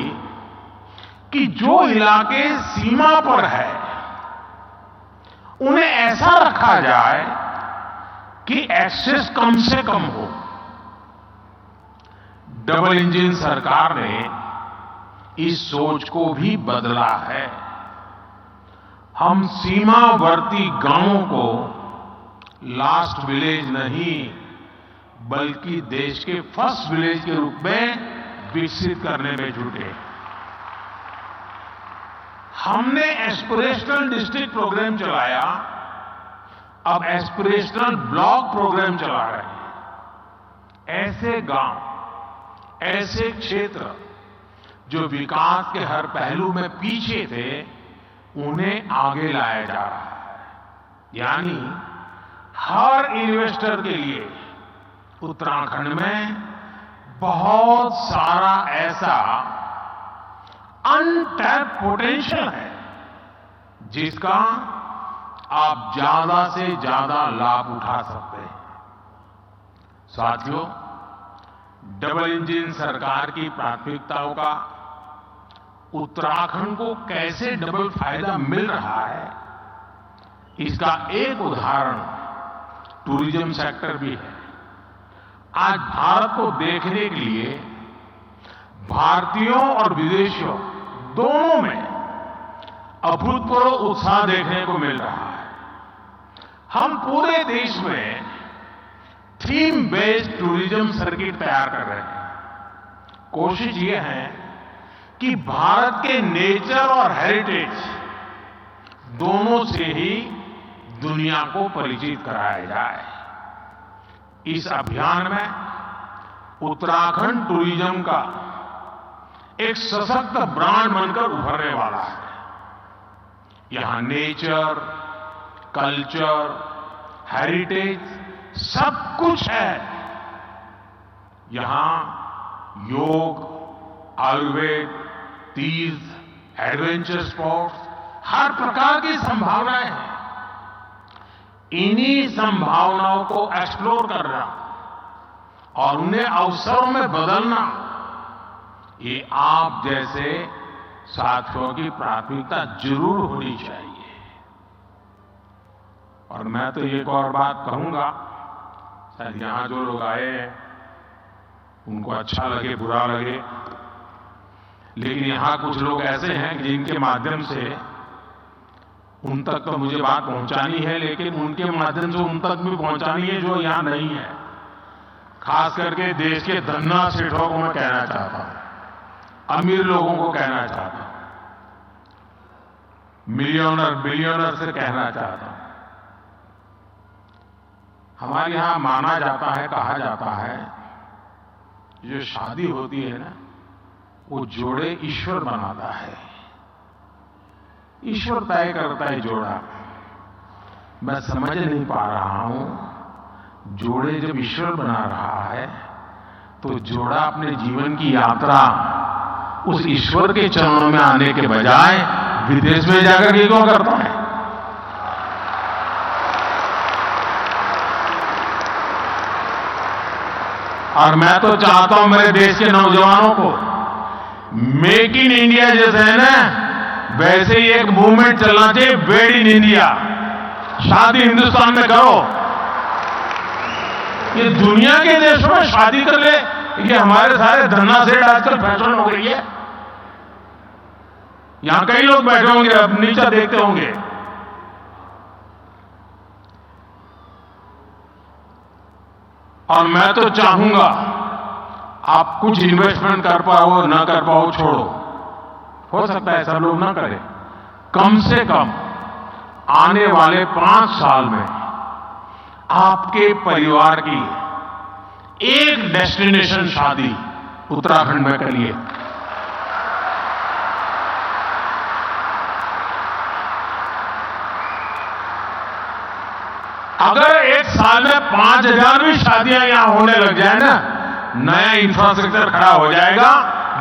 कि जो इलाके सीमा पर है उन्हें ऐसा रखा जाए कि एक्सेस कम से कम हो। डबल इंजन सरकार ने इस सोच को भी बदला है। हम सीमावर्ती गांवों को लास्ट विलेज नहीं बल्कि देश के फर्स्ट विलेज के रूप में विकसित करने में जुटे। हमने एस्पिरेशनल डिस्ट्रिक्ट प्रोग्राम चलाया, अब एस्पिरेशनल ब्लॉक प्रोग्राम चला रहे हैं। ऐसे गांव, ऐसे क्षेत्र जो विकास के हर पहलू में पीछे थे, उन्हें आगे लाया जा रहा है। यानी हर इन्वेस्टर के लिए उत्तराखंड में बहुत सारा ऐसा अनटैप्ड पोटेंशियल है जिसका आप ज्यादा से ज्यादा लाभ उठा सकते हैं। साथियों, डबल इंजन सरकार की प्राथमिकताओं का उत्तराखंड को कैसे डबल फायदा मिल रहा है, इसका एक उदाहरण टूरिज्म सेक्टर भी है। आज भारत को देखने के लिए भारतीयों और विदेशियों दोनों में अभूतपूर्व उत्साह देखने को मिल रहा है। हम पूरे देश में थीम बेस्ड टूरिज्म सर्किट तैयार कर रहे हैं। कोशिश ये है कि भारत के नेचर और हेरिटेज दोनों से ही दुनिया को परिचित कराया जाए। इस अभियान में उत्तराखंड टूरिज्म का एक सशक्त ब्रांड बनकर उभरने वाला है। यहां नेचर, कल्चर, हेरिटेज सब कुछ है। यहां योग, आयुर्वेद, तीर्थ, एडवेंचर स्पोर्ट्स, हर प्रकार की संभावनाएं हैं। इन्हीं संभावनाओं को एक्सप्लोर करना और उन्हें अवसरों में बदलना, ये आप जैसे साथियों की प्राथमिकता जरूर होनी चाहिए। और मैं तो एक और बात कहूंगा, शायद यहां जो लोग आए हैं उनको अच्छा लगे बुरा लगे, लेकिन यहां कुछ लोग ऐसे हैं कि जिनके माध्यम से उन तक तो मुझे बात पहुंचानी है, लेकिन उनके माध्यम से उन तक भी पहुंचानी है जो यहां नहीं है। खास करके देश के धन्ना सेठों को मैं कहना चाहता हूं, अमीर लोगों को कहना चाहता हूं, मिलियनर बिलियनर से कहना चाहता हूं। हमारे यहां माना जाता है, कहा जाता है, जो शादी होती है ना, वो जोड़े ईश्वर बनाता है, ईश्वर तय करता है जोड़ा। मैं समझ नहीं पा रहा हूं, जोड़े जब ईश्वर बना रहा है तो जोड़ा अपने जीवन की यात्रा उस ईश्वर के चरणों में आने के बजाय विदेश में जाकर के क्यों करता है? और मैं तो चाहता हूं मेरे देश के नौजवानों को, मेक इन इंडिया जैसे है ना, वैसे ही एक मूवमेंट चलना चाहिए, मेड इन इंडिया। शादी हिंदुस्तान में करो। ये दुनिया के देशों में शादी कर ले, ये हमारे सारे धन्ना सेठ आजकल फैशन हो गई है। यहां कई लोग बैठे होंगे, अब नीचे देखते होंगे। और मैं तो चाहूंगा आप कुछ इन्वेस्टमेंट कर पाओ ना कर पाओ छोड़ो, हो सकता है सब लोग ना करें, कम से कम आने वाले 5 साल में आपके परिवार की एक डेस्टिनेशन शादी उत्तराखंड में करिए। अगर एक साल में 5,000 भी शादियां यहां होने लग जाए ना, नया इंफ्रास्ट्रक्चर खड़ा हो जाएगा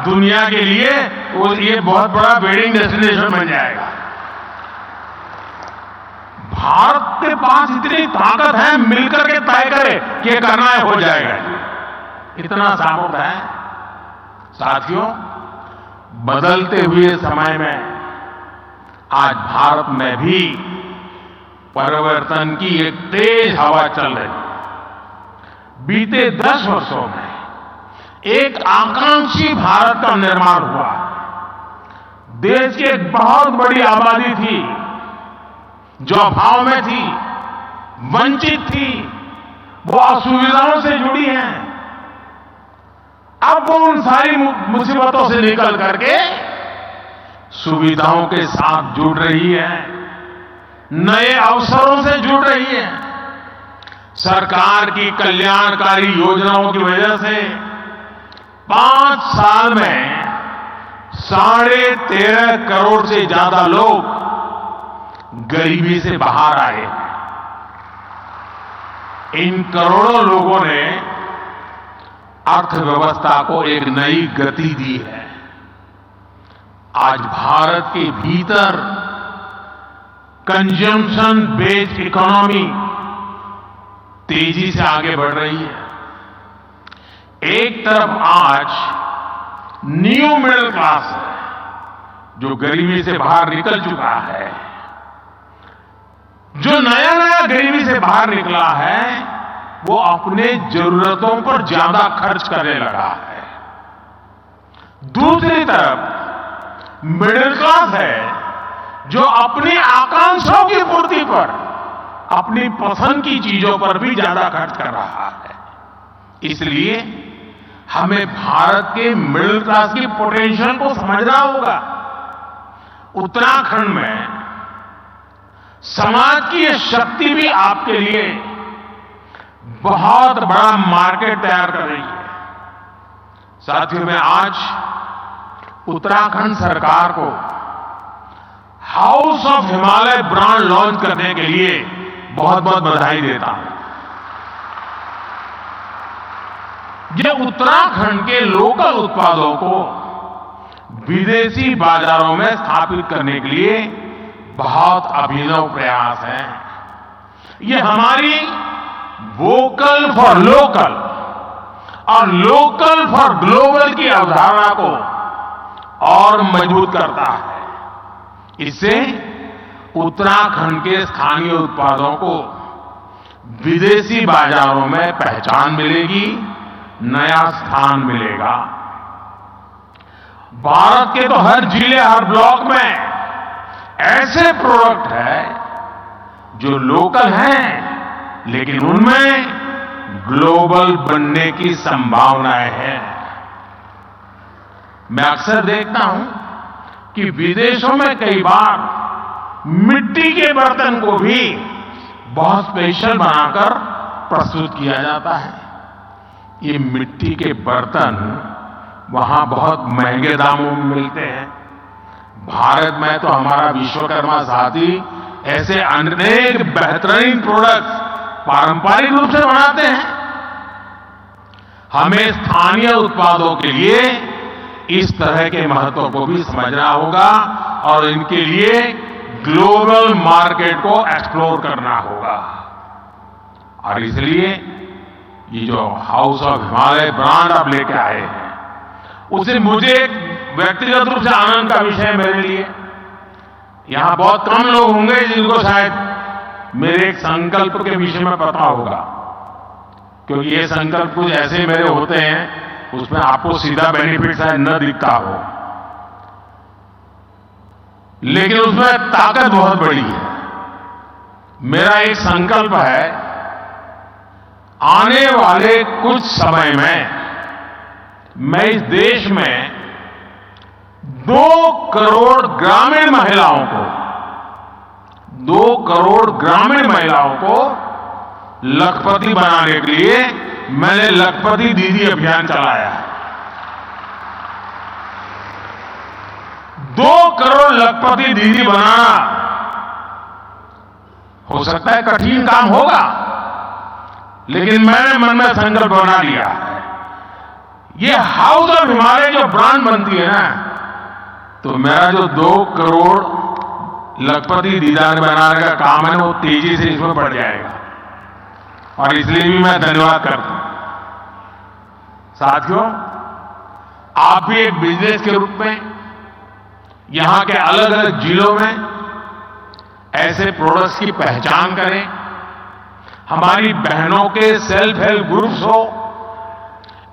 दुनिया के लिए, वो ये बहुत बड़ा वेडिंग डेस्टिनेशन बन जाएगा। भारत के पास इतनी ताकत है, मिलकर के तय करे कि ये करना है, हो जाएगा। इतना सामर्थ्य है। साथियों, बदलते हुए समय में आज भारत में भी परिवर्तन की एक तेज हवा चल रही है। बीते 10 वर्षों में एक आकांक्षी भारत का निर्माण हुआ। देश की एक बहुत बड़ी आबादी थी जो अभाव में थी, वंचित थी, वो असुविधाओं से जुड़ी है। अब वो उन सारी मुसीबतों से निकल करके सुविधाओं के साथ जुड़ रही है, नए अवसरों से जुड़ रही है। सरकार की कल्याणकारी योजनाओं की वजह से 5 साल में 13.5 करोड़ से ज्यादा लोग गरीबी से बाहर आए। इन करोड़ों लोगों ने अर्थव्यवस्था को एक नई गति दी है। आज भारत के भीतर कंजम्पशन बेस्ड इकोनॉमी तेजी से आगे बढ़ रही है। एक तरफ आज न्यू मिडिल क्लास है जो गरीबी से बाहर निकल चुका है, जो नया नया गरीबी से बाहर निकला है वो अपने जरूरतों पर ज्यादा खर्च करने लगा है। दूसरी तरफ मिडिल क्लास है जो अपनी आकांक्षाओं की पूर्ति पर अपनी पसंद की चीजों पर भी ज्यादा खर्च कर रहा है। इसलिए हमें भारत के मिडिल क्लास की पोटेंशियल को समझना होगा। उत्तराखंड में समाज की ये शक्ति भी आपके लिए बहुत बड़ा मार्केट तैयार कर रही है। साथियों, मैं आज उत्तराखंड सरकार को house of Himalaya brand launch करने के लिए बहुत बहुत बधाई देता हूं। ये उत्तराखंड के लोकल उत्पादों को विदेशी बाजारों में स्थापित करने के लिए बहुत अभिनव प्रयास है। ये हमारी वोकल फॉर लोकल और लोकल फॉर ग्लोबल की अवधारणा को और मजबूत करता है। इससे उत्तराखंड के स्थानीय उत्पादों को विदेशी बाजारों में पहचान मिलेगी, नया स्थान मिलेगा। भारत के तो हर जिले, हर ब्लॉक में ऐसे प्रोडक्ट है जो लोकल हैं, लेकिन उनमें ग्लोबल बनने की संभावनाएं हैं। मैं अक्सर देखता हूं कि विदेशों में कई बार मिट्टी के बर्तन को भी बहुत स्पेशल बनाकर प्रस्तुत किया जाता है। ये मिट्टी के बर्तन वहां बहुत महंगे दामों में मिलते हैं। भारत में तो हमारा विश्वकर्मा साथी ऐसे अनेक बेहतरीन प्रोडक्ट्स पारंपरिक रूप से बनाते हैं। हमें स्थानीय उत्पादों के लिए इस तरह के महत्व को भी समझना होगा और इनके लिए ग्लोबल मार्केट को एक्सप्लोर करना होगा। और इसलिए ये जो हाउस ऑफ हिमालय ब्रांड आप लेके आए हैं, उसे मुझे एक व्यक्तिगत रूप से आनंद का विषय है मेरे लिए। यहां बहुत कम लोग होंगे जिनको शायद मेरे एक संकल्प के विषय में पता होगा, क्योंकि ये संकल्प कुछ ऐसे मेरे होते हैं उसमें आपको सीधा बेनिफिट शायद न दिखता हो, लेकिन उसमें ताकत बहुत बड़ी है। मेरा एक संकल्प है, आने वाले कुछ समय में मैं इस देश में 2 करोड़ ग्रामीण महिलाओं को 2 करोड़ ग्रामीण महिलाओं को लखपति बनाने के लिए मैंने लखपति दीदी अभियान चलाया है। 2 करोड़ लखपति दीदी बनाना हो सकता है कठिन काम होगा, लेकिन मैंने मन में संकल्प बना लिया है। ये हाउस ऑफ हिमालय जो ब्रांड बनती है ना, तो मेरा जो 2 करोड़ लखपति दीदार बनाने का काम है ना, वो तेजी से इसमें बढ़ जाएगा। और इसलिए भी मैं धन्यवाद करता हूं। साथियों, आप भी एक बिजनेस के रूप में यहां के अलग अलग जिलों में ऐसे प्रोडक्ट्स की पहचान करें। हमारी बहनों के सेल्फ हेल्प ग्रुप्स हो,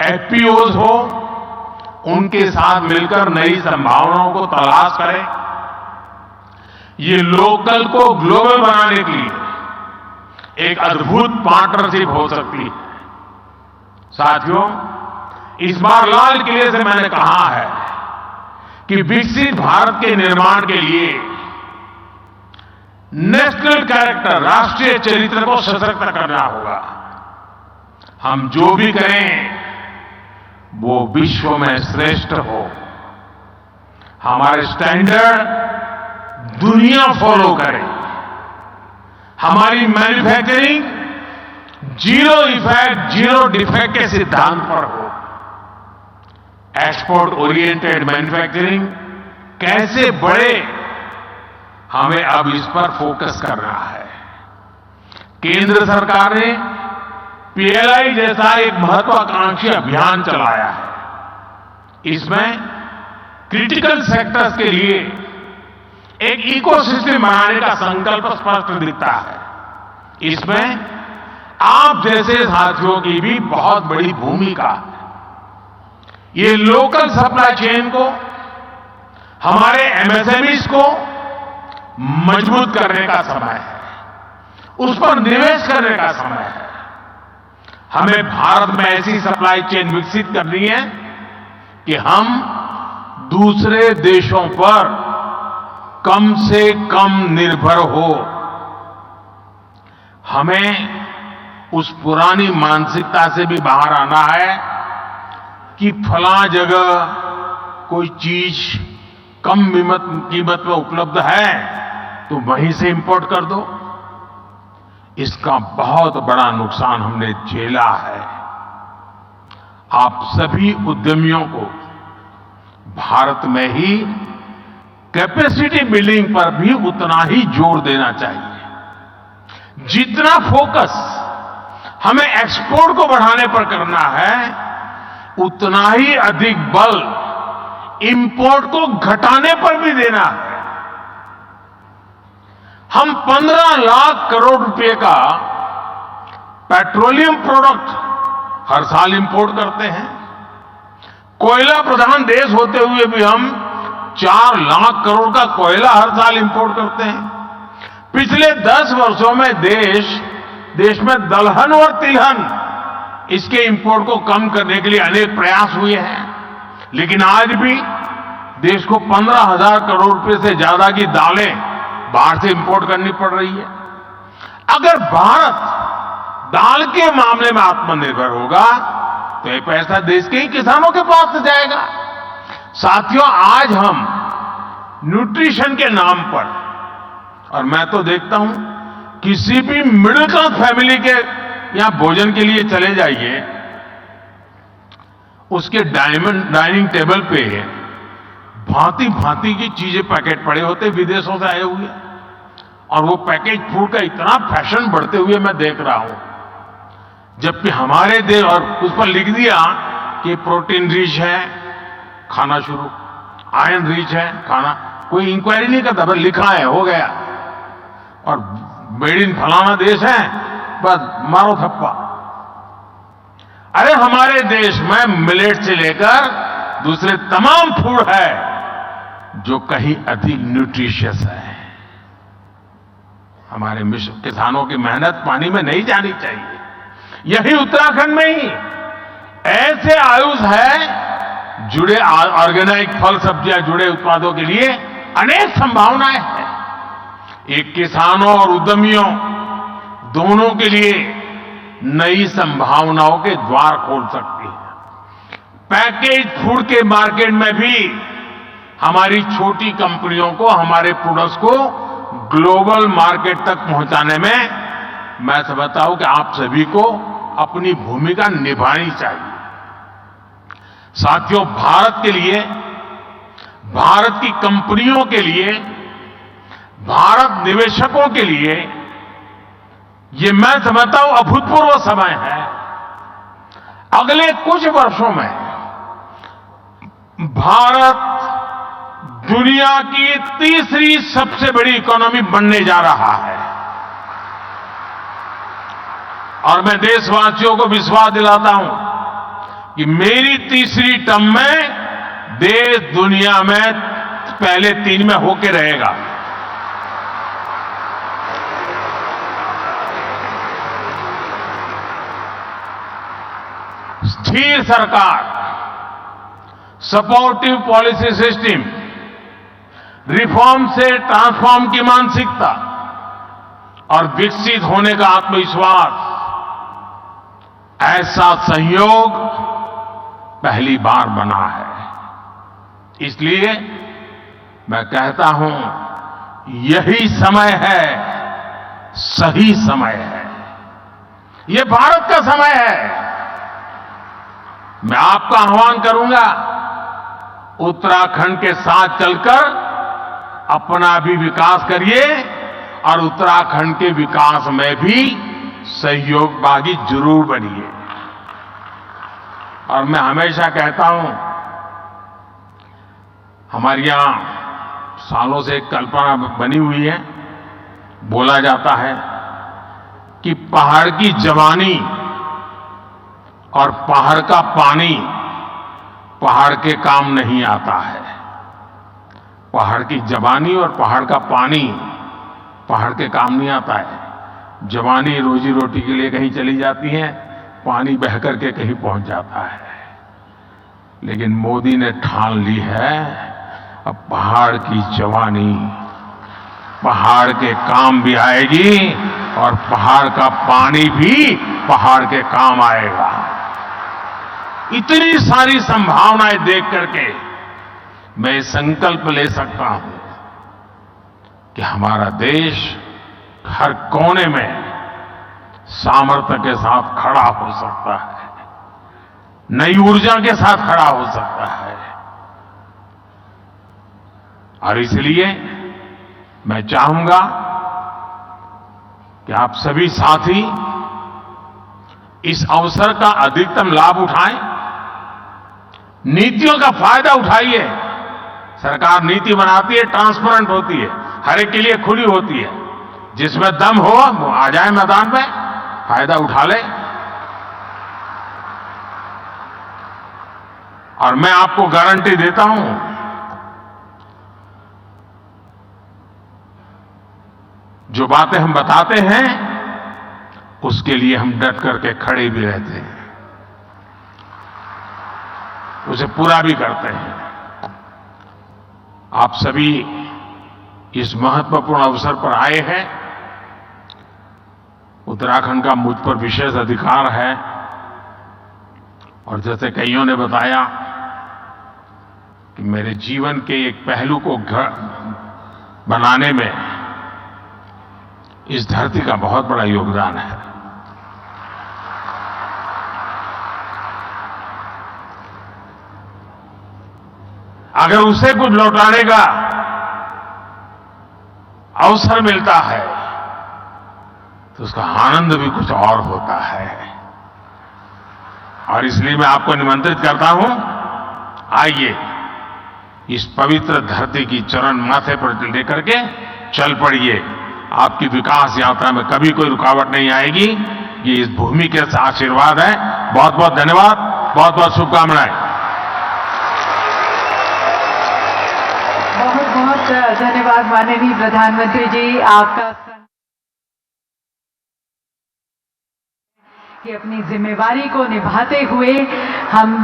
एफपीओज हो, उनके साथ मिलकर नई संभावनाओं को तलाश करें। ये लोकल को ग्लोबल बनाने के लिए एक अद्भुत पार्टनरशिप हो सकती है। साथियों, इस बार लाल किले से मैंने कहा है कि विकसित भारत के निर्माण के लिए नेशनल कैरेक्टर, राष्ट्रीय चरित्र को सशक्त करना होगा। हम जो भी करें वो विश्व में श्रेष्ठ हो। हमारे स्टैंडर्ड दुनिया फॉलो करे। हमारी manufacturing zero effect, zero defect के सिद्धांत पर हो। एक्सपोर्ट ओरिएंटेड मैन्युफैक्चरिंग कैसे बढ़े, हमें अब इस पर फोकस करना है। केंद्र सरकार ने पीएलआई जैसा एक महत्वाकांक्षी अभियान चलाया है। इसमें क्रिटिकल सेक्टर्स के लिए एक इकोसिस्टम बनाने का संकल्प स्पष्ट दिखता है। इसमें आप जैसे साथियों की भी बहुत बड़ी भूमिका है। ये लोकल सप्लाई चेन को, हमारे एमएसएमईज को मजबूत करने का समय है, उस पर निवेश करने का समय है। हमें भारत में ऐसी सप्लाई चेन विकसित करनी है कि हम दूसरे देशों पर कम से कम निर्भर हो। हमें उस पुरानी मानसिकता से भी बाहर आना है कि फला जगह कोई चीज कम कीमत में उपलब्ध है तो वहीं से इंपोर्ट कर दो। इसका बहुत बड़ा नुकसान हमने झेला है। आप सभी उद्यमियों को भारत में ही कैपेसिटी बिल्डिंग पर भी उतना ही जोर देना चाहिए। जितना फोकस हमें एक्सपोर्ट को बढ़ाने पर करना है, उतना ही अधिक बल इंपोर्ट को घटाने पर भी देना है। हम 15 लाख करोड़ रुपए का पेट्रोलियम प्रोडक्ट हर साल इंपोर्ट करते हैं। कोयला प्रधान देश होते हुए भी हम 4 लाख करोड़ का कोयला हर साल इंपोर्ट करते हैं। पिछले 10 वर्षों में देश में दलहन और तिलहन इसके इंपोर्ट को कम करने के लिए अनेक प्रयास हुए हैं, लेकिन आज भी देश को 15,000 करोड़ रुपए से ज्यादा की दालें बाहर से इंपोर्ट करनी पड़ रही है। अगर भारत दाल के मामले में आत्मनिर्भर होगा तो ये पैसा देश के ही किसानों के पास से जाएगा। साथियों, आज हम न्यूट्रिशन के नाम पर, और मैं तो देखता हूं किसी भी मिडिल क्लास फैमिली के यहां भोजन के लिए चले जाइए, उसके डाइनिंग टेबल पे भांति भांति की चीजें पैकेट पड़े होते विदेशों से आए हुए, और वो पैकेज फूड का इतना फैशन बढ़ते हुए मैं देख रहा हूं, जबकि हमारे देश और उस पर लिख दिया कि प्रोटीन रिच है, खाना शुरू, आयरन रिच है, खाना, कोई इंक्वायरी नहीं करता, बस लिखा है, हो गया, और मेड इन फलाना देश है, बस मारो थप्पा। अरे हमारे देश में मिलेट से लेकर दूसरे तमाम फूड है जो कहीं अधिक न्यूट्रिशियस है। हमारे किसानों की मेहनत पानी में नहीं जानी चाहिए। यही उत्तराखंड में ही ऐसे आयुष है जुड़े ऑर्गेनिक फल सब्जियां जुड़े उत्पादों के लिए अनेक संभावनाएं हैं। एक किसानों और उद्यमियों दोनों के लिए नई संभावनाओं के द्वार खोल सकती है। पैकेज फूड के मार्केट में भी हमारी छोटी कंपनियों को हमारे प्रोडक्ट्स को ग्लोबल मार्केट तक पहुंचाने में मैं समझता हूं कि आप सभी को अपनी भूमिका निभानी चाहिए। साथियों, भारत के लिए, भारत की कंपनियों के लिए, भारत निवेशकों के लिए ये मैं समझता हूं अभूतपूर्व समय है। अगले कुछ वर्षों में भारत दुनिया की तीसरी सबसे बड़ी इकोनॉमी बनने जा रहा है, और मैं देशवासियों को विश्वास दिलाता हूं कि मेरी तीसरी टर्म में देश दुनिया में पहले 3 में होके रहेगा। स्थिर सरकार, सपोर्टिव पॉलिसी सिस्टम, रिफॉर्म से ट्रांसफॉर्म की मानसिकता और विकसित होने का आत्मविश्वास, ऐसा संयोग पहली बार बना है। इसलिए मैं कहता हूं यही समय है, सही समय है, ये भारत का समय है। मैं आपका आह्वान करूंगा, उत्तराखंड के साथ चलकर अपना भी विकास करिए और उत्तराखंड के विकास में भी सहयोगभागी जरूर बनिए। और मैं हमेशा कहता हूं, हमारे यहां सालों से एक कल्पना बनी हुई है, बोला जाता है कि पहाड़ की जवानी और पहाड़ का पानी पहाड़ के काम नहीं आता है। पहाड़ की जवानी और पहाड़ का पानी पहाड़ के काम नहीं आता है। जवानी रोजी रोटी के लिए कहीं चली जाती है, पानी बह करके कहीं पहुंच जाता है। लेकिन मोदी ने ठान ली है, अब पहाड़ की जवानी पहाड़ के काम भी आएगी और पहाड़ का पानी भी पहाड़ के काम आएगा। इतनी सारी संभावनाएं देख करके मैं संकल्प ले सकता हूं कि हमारा देश हर कोने में सामर्थ्य के साथ खड़ा हो सकता है, नई ऊर्जा के साथ खड़ा हो सकता है। और इसलिए मैं चाहूंगा कि आप सभी साथी इस अवसर का अधिकतम लाभ उठाएं, नीतियों का फायदा उठाइए। सरकार नीति बनाती है, ट्रांसपेरेंट होती है, हर एक के लिए खुली होती है। जिसमें दम हो वो आ जाए मैदान में, फायदा उठा ले। और मैं आपको गारंटी देता हूं, जो बातें हम बताते हैं उसके लिए हम डट करके खड़े भी रहते हैं, उसे पूरा भी करते हैं। आप सभी इस महत्वपूर्ण अवसर पर आए हैं। उत्तराखंड का मुझ पर विशेष अधिकार है और जैसे कईयों ने बताया कि मेरे जीवन के एक पहलू को घर बनाने में इस धरती का बहुत बड़ा योगदान है। अगर उसे कुछ लौटाने का अवसर मिलता है तो उसका आनंद भी कुछ और होता है। और इसलिए मैं आपको निमंत्रित करता हूं, आइए इस पवित्र धरती की चरण माथे पर लेकर के चल पड़िए। आपकी विकास यात्रा में कभी कोई रुकावट नहीं आएगी। ये इस भूमि के आशीर्वाद है। बहुत बहुत धन्यवाद, बहुत बहुत शुभकामनाएं। बहुत बहुत धन्यवाद माननीय प्रधानमंत्री जी। आपका कि अपनी जिम्मेवारी को निभाते हुए हम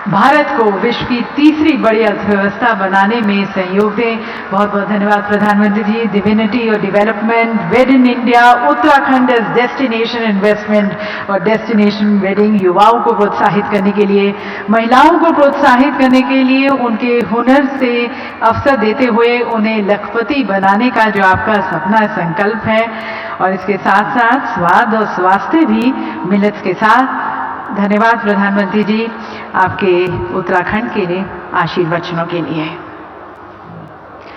भारत को विश्व की तीसरी बड़ी अर्थव्यवस्था बनाने में सहयोग दें। बहुत बहुत धन्यवाद प्रधानमंत्री जी। डिविनिटी और development, wed in India, Uttarakhand as destination investment और डेस्टिनेशन वेडिंग, युवाओं को प्रोत्साहित करने के लिए, महिलाओं को प्रोत्साहित करने के लिए, उनके हुनर से अवसर देते हुए उन्हें लखपति बनाने का जो आपका सपना संकल्प है, और इसके साथ साथ स्वाद और स्वास्थ्य भी मिलेट्स के साथ। धन्यवाद प्रधानमंत्री जी आपके उत्तराखंड के लिए आशीर्वचनों के लिए।